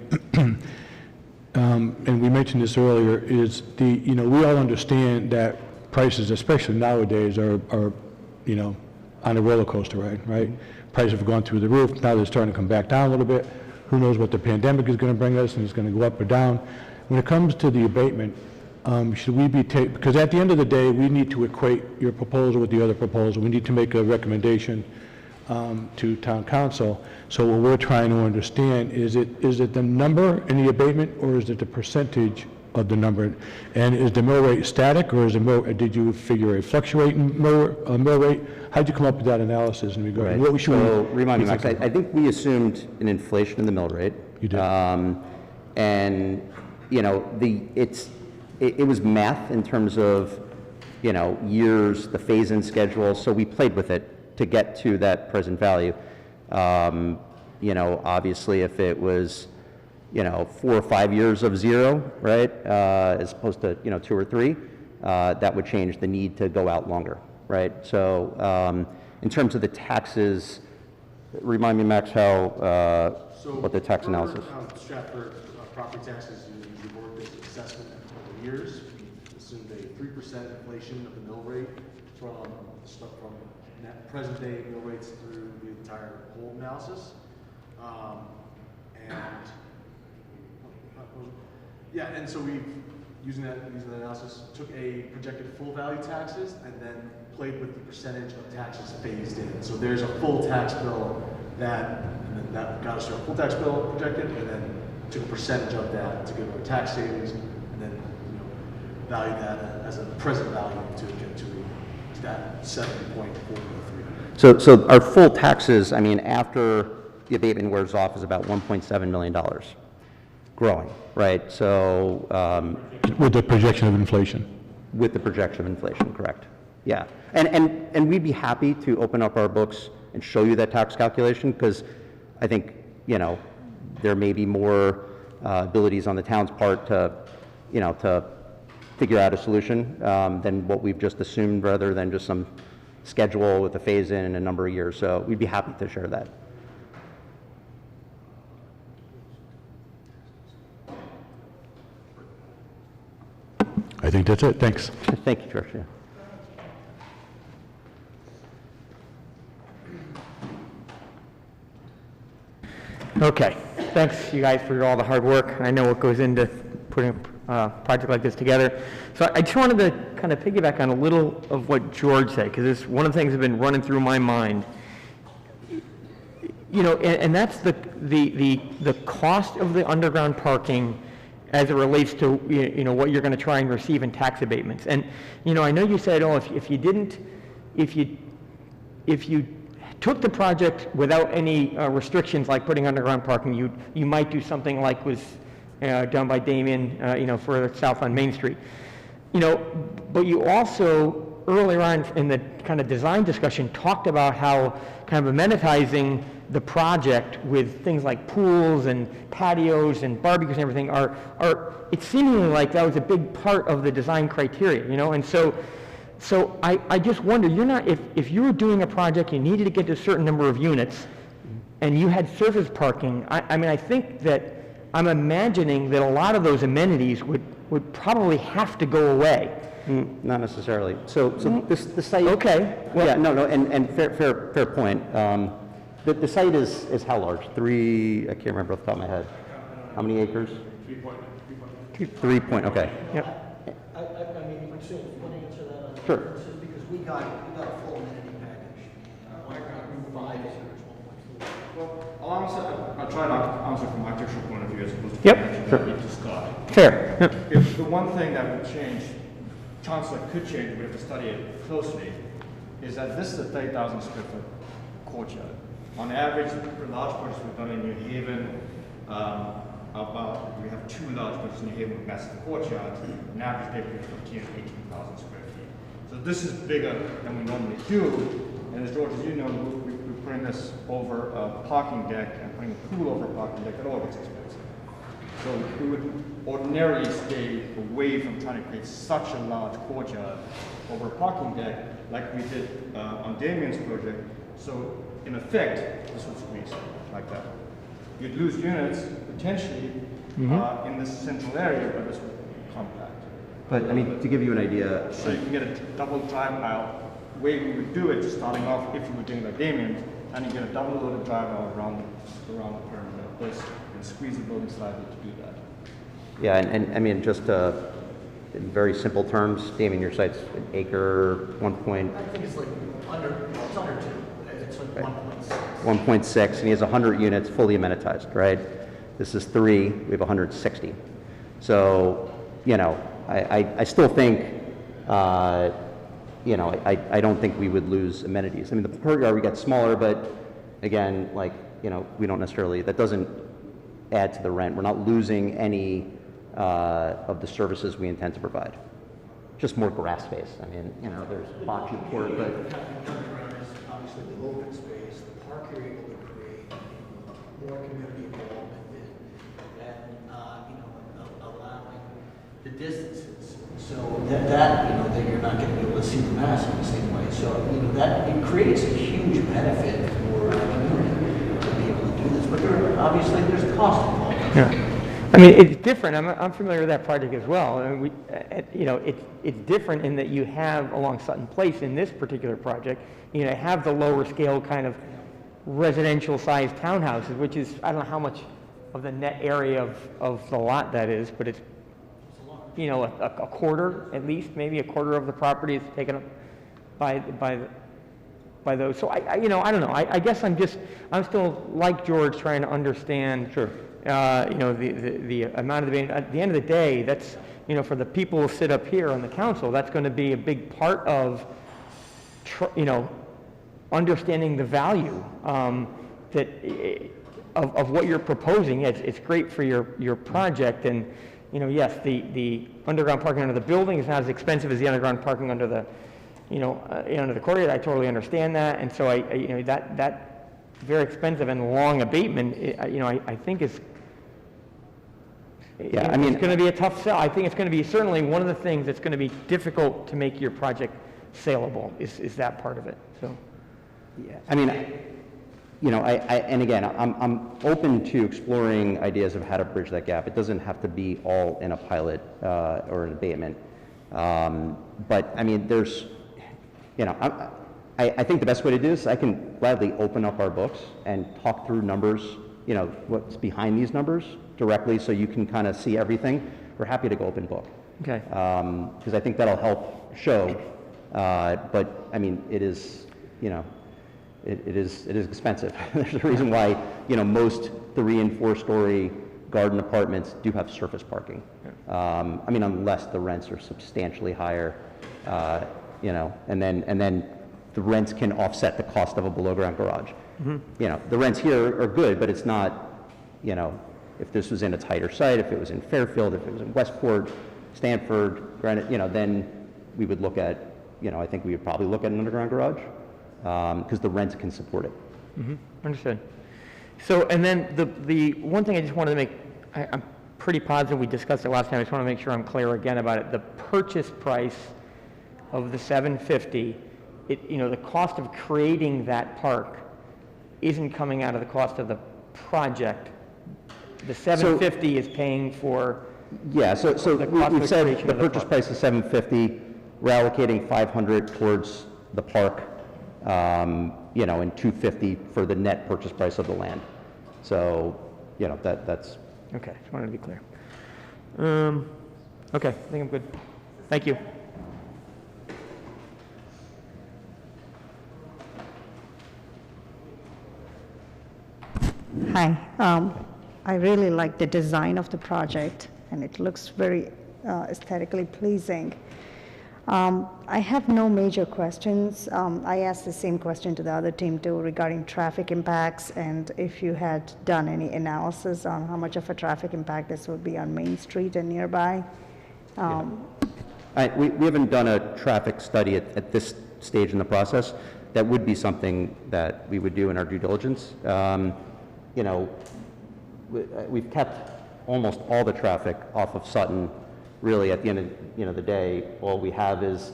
and we mentioned this earlier, is we all understand that prices, especially nowadays, are on a roller coaster ride, right? Prices have gone through the roof, now they're starting to come back down a little bit. Who knows what the pandemic is going to bring us, and it's going to go up or down. When it comes to the abatement, should we be because at the end of the day, we need to equate your proposal with the other proposal. We need to make a recommendation to town council. So what we're trying to understand, is it the number in the abatement, or is it the percentage of the number? And is the mill rate static, or did you figure a fluctuating mill rate? How'd you come up with that analysis in regard? Right. What So remind me, Max, I think we assumed an inflation in the mill rate. You did. And it was math in terms of years, the phase-in schedule. So we played with it to get to that present value. Obviously, if it was 4 or 5 years of zero, right, as opposed to 2 or 3, that would change the need to go out longer, right? So in terms of the taxes, remind me, Max, what the tax analysis. Stratford property taxes, you work this assessment over years. We assumed a 3% inflation of the mill rate from present day mill rates through the entire whole analysis. And so we, using that analysis, took a projected full value taxes and then played with the percentage of taxes phased in. So there's a full tax bill and then that got us to our full tax bill projected, and then took a percentage of that to give our tax savings, and then value that as a present value to get to that 7.403. So our full taxes, after the abatement wears off, is about $1.7 million, growing, right? So with the projection of inflation. With the projection of inflation, correct? Yeah, and we'd be happy to open up our books and show you that tax calculation, because I think there may be more abilities on the town's part to figure out a solution than what we've just assumed, rather than just some schedule with a phase-in in a number of years. So we'd be happy to share that. I think that's it. Thanks. Thank you, George. Yeah. Okay, thanks you guys for all the hard work. I know what goes into putting a project like this together. So I just wanted to kind of piggyback on a little of what George said, because it's one of the things that have been running through my mind. And that's the cost of the underground parking as it relates to what you're going to try and receive in tax abatements. And I know you said, if you took the project without any restrictions like putting underground parking, you might do something like was done by Damien, further south on Main Street. But you also, earlier on in the kind of design discussion, talked about how kind of amenitizing the project with things like pools and patios and barbecues and everything it's seemingly like that was a big part of the design criteria, and so I just wonder, if you were doing a project, you needed to get to a certain number of units, and you had surface parking, I think that I'm imagining that a lot of those amenities would probably have to go away. Not necessarily. So the site. Okay. Well, yeah. No. And fair point. The site is how large? I can't remember off the top of my head. How many acres? 3 point. Okay. Yep. I mean, I'm saying, if you want to answer that, Sure. Because we got a full amenity package. I got 5 acres, 1.4. Well, I'll try to answer from an architectural point of view as opposed to Yep. financial to Scott. Fair. Yep. If the one thing that would change, Chancellor could change, we have to study it closely, is that this is a 30,000 square foot courtyard. On average, for large projects we've done in New Haven, we have 2 large projects in New Haven with massive courtyards. On average, they between 15 and 18,000 square feet. So this is bigger than we normally do. And as George, as you know, we're putting this over a parking deck and putting a pool over a parking deck. It all gets expensive. So we would ordinarily stay away from trying to create such a large courtyard over a parking deck like we did on Damien's project. So in effect, this would squeeze like that. You'd lose units potentially in this central area, but this would be compact. But, I mean, to give you an idea. So you can get a double drive aisle. The way we would do it, just starting off, if you were doing like Damien's, and you get a double loaded drive aisle around the perimeter of this, and squeeze the building slightly to do that. Yeah, and I mean, just in very simple terms, Damien, your site's an acre, 1 point. I think it's like it's under 2. It's like 1.6. 1.6, and he has 100 units fully amenitized, right? This is 3, we have 160. So, you know, I still think, you know, I don't think we would lose amenities. I mean, the courtyard we got smaller, but again, like, you know, we don't necessarily, that doesn't add to the rent. We're not losing any of the services we intend to provide. Just more grass space. I mean, you know, there's bocce court, but Obviously, the open space, the park you're able to create, more community involvement, and, you know, allowing the distances. So that, you know, that you're not going to be able to see the mass in the same way. So, you know, that, it creates a huge benefit for our community to be able to do this. But obviously, there's cost involved. Yeah. I mean, it's different. I'm familiar with that project as well. I mean, you know, it's different in that you have along Sutton Place in this particular project, you know, have the lower scale kind of residential sized townhouses, which is, I don't know how much of the net area of the lot that is, but it's, you know, a quarter at least, maybe a quarter of the property is taken up by those. So you know, I don't know. I guess I'm still like George trying to understand. Sure. You know, the amount of at the end of the day, that's, you know, for the people who sit up here on the council, that's going to be a big part of, you know, understanding the value that of what you're proposing. It's great for your project, and, you know, yes, the underground parking under the building is not as expensive as the underground parking under the, you know, under the courtyard. I totally understand that, and so you know, that very expensive and long abatement, you know, I think is. Yeah, I mean, it's going to be a tough sell. I think it's going to be certainly one of the things that's going to be difficult to make your project saleable is that part of it. So, yeah, I mean, you know, and again, I'm open to exploring ideas of how to bridge that gap. It doesn't have to be all in a pilot or an abatement. But I mean, there's, you know, I think the best way to do this, I can gladly open up our books and talk through numbers, you know, what's behind these numbers directly, so you can kind of see everything. We're happy to go open book. Okay. Because I think that'll help show. But I mean, it is, you know, it is expensive. There's a reason why, you know, most 3- and 4-story garden apartments do have surface parking. I mean, unless the rents are substantially higher, you know, and then the rents can offset the cost of a below-ground garage. Mm-hmm. You know, the rents here are good, but it's not, you know, if this was in a tighter site, if it was in Fairfield, if it was in Westport, Stanford, Granite, you know, then we would look at, you know, I think we would probably look at an underground garage because the rents can support it. Mm-hmm. Understood. So, and then the one thing I just wanted to make, I'm pretty positive we discussed it last time. I just want to make sure I'm clear again about it. The purchase price of the $750, you know, the cost of creating that park isn't coming out of the cost of the project. The $750 is paying for. Yeah, so we said the purchase park. price is $750. We're allocating $500 towards the park, you know, and $250 for the net purchase price of the land. So, you know, that's. Okay, just wanted to be clear. Okay, I think I'm good. Thank you. Hi. I really like the design of the project, and it looks very aesthetically pleasing. I have no major questions. I asked the same question to the other team too regarding traffic impacts, and if you had done any analysis on how much of a traffic impact this would be on Main Street and nearby. We haven't done a traffic study at this stage in the process. That would be something that we would do in our due diligence. You know, we've kept almost all the traffic off of Sutton. Really, at the end of the day, all we have is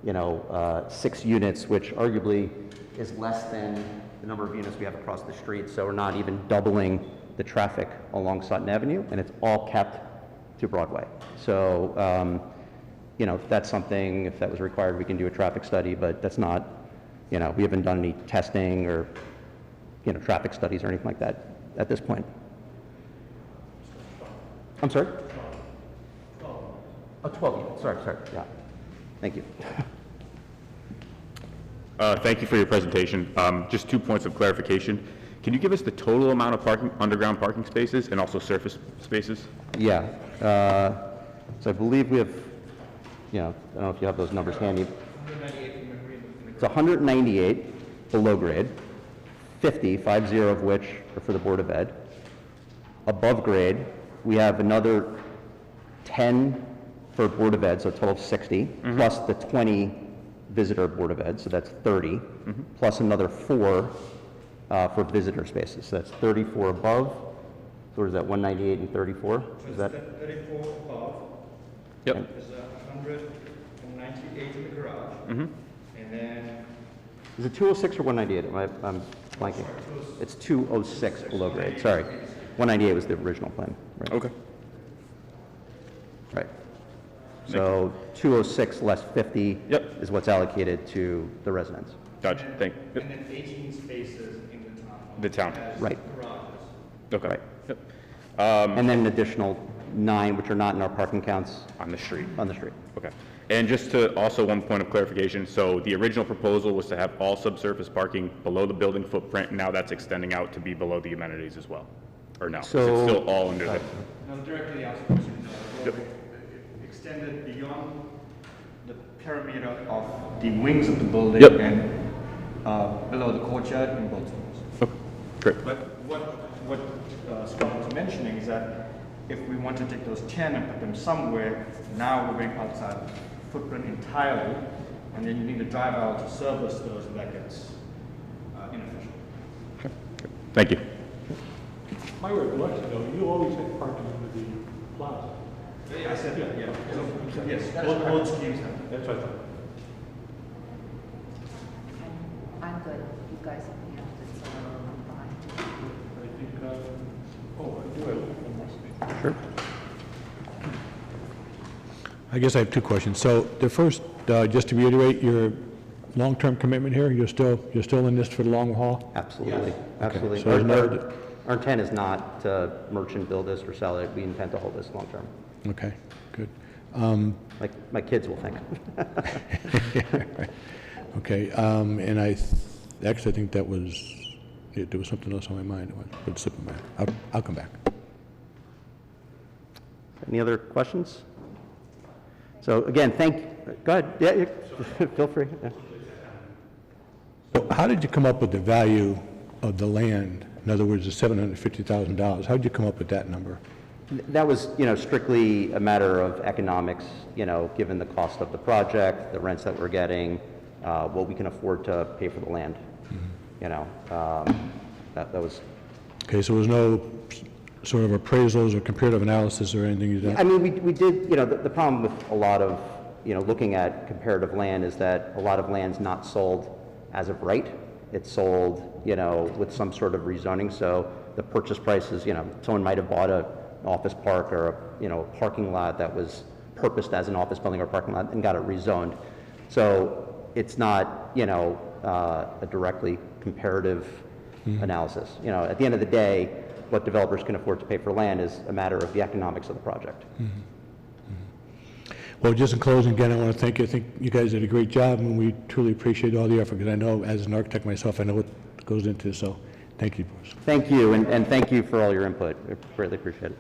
6 units, which arguably is less than the number of units we have across the street. So we're not even doubling the traffic along Sutton Avenue, and it's all kept to Broadway. So, if that's something, if that was required, we can do a traffic study, but that's not, we haven't done any testing or, traffic studies or anything like that at this point. I'm sorry? 12 units, sorry, yeah. Thank you. Thank you for your presentation. Just 2 points of clarification. Can you give us the total amount of underground parking spaces and also surface spaces? Yeah. So I believe we have, I don't know if you have those numbers handy. It's 198 below grade, 50 of which are for the Board of Ed. Above grade, we have another 10 for Board of Ed, so a total of 60, plus the 20 visitor Board of Ed, so that's 30, plus another 4 for visitor spaces, so that's 34 above. So what is that, 198 and 34? Is that 34 above. Yep. There's 198 in the garage. And then... Is it 206 or 198? I'm blanking. It's 206 below grade, sorry. 198 was the original plan. Right. Okay. Right. So 206 less 50 is what's allocated to the residents. Gotcha, thank you. And then 18 spaces in the town. The town. Right. Garages. Okay. Right. Yep. And then an additional 9, which are not in our parking counts. On the street. On the street. Okay. And just to also one point of clarification, so the original proposal was to have all subsurface parking below the building footprint. Now that's extending out to be below the amenities as well, or no? So, is it still all under the? No, directly asked question. Extended beyond the perimeter of the wings of the building and below the courtyard in both rooms. Okay. Great. But what Scott was mentioning is that if we want to take those 10 and put them somewhere, now we're going outside the footprint entirely, and then you need to drive out to service those, and that gets inefficient. Okay. Thank you. My recollection, though, you always had parking under the plaza. I said, yeah. So, yes, both schemes have. That's what I thought. I'm good. You guys have handled it, so I'm fine. I think, I do have one more thing. Sure. I guess I have 2 questions. So the first, just to reiterate your long-term commitment here, you're still in this for the long haul? Absolutely, Yes. absolutely. Okay. So Our intent is not to merchant build this or sell it. We intend to hold this long term. Okay, good. Like my kids will think. Okay, and actually I think that was, there was something else on my mind. It was slipping back. I'll come back. Any other questions? So again, go ahead. Yeah, feel free. Yeah. So how did you come up with the value of the land? In other words, the $750,000. How did you come up with that number? That was, strictly a matter of economics, given the cost of the project, the rents that we're getting, what we can afford to pay for the land. That was. Okay, so there was no sort of appraisals or comparative analysis or anything you did? I mean, we did, the problem with a lot of, looking at comparative land is that a lot of land's not sold as of right. It's sold, with some sort of rezoning. So the purchase price is, someone might have bought an office park or a parking lot that was purposed as an office building or parking lot and got it rezoned. So it's not, a directly comparative analysis. At the end of the day, what developers can afford to pay for land is a matter of the economics of the project. Well, just in closing, again, I want to thank you. I think you guys did a great job, and we truly appreciate all the effort, because I know, as an architect myself, I know what goes into this, so thank you, Bruce. Thank you, and thank you for all your input. I greatly appreciate it.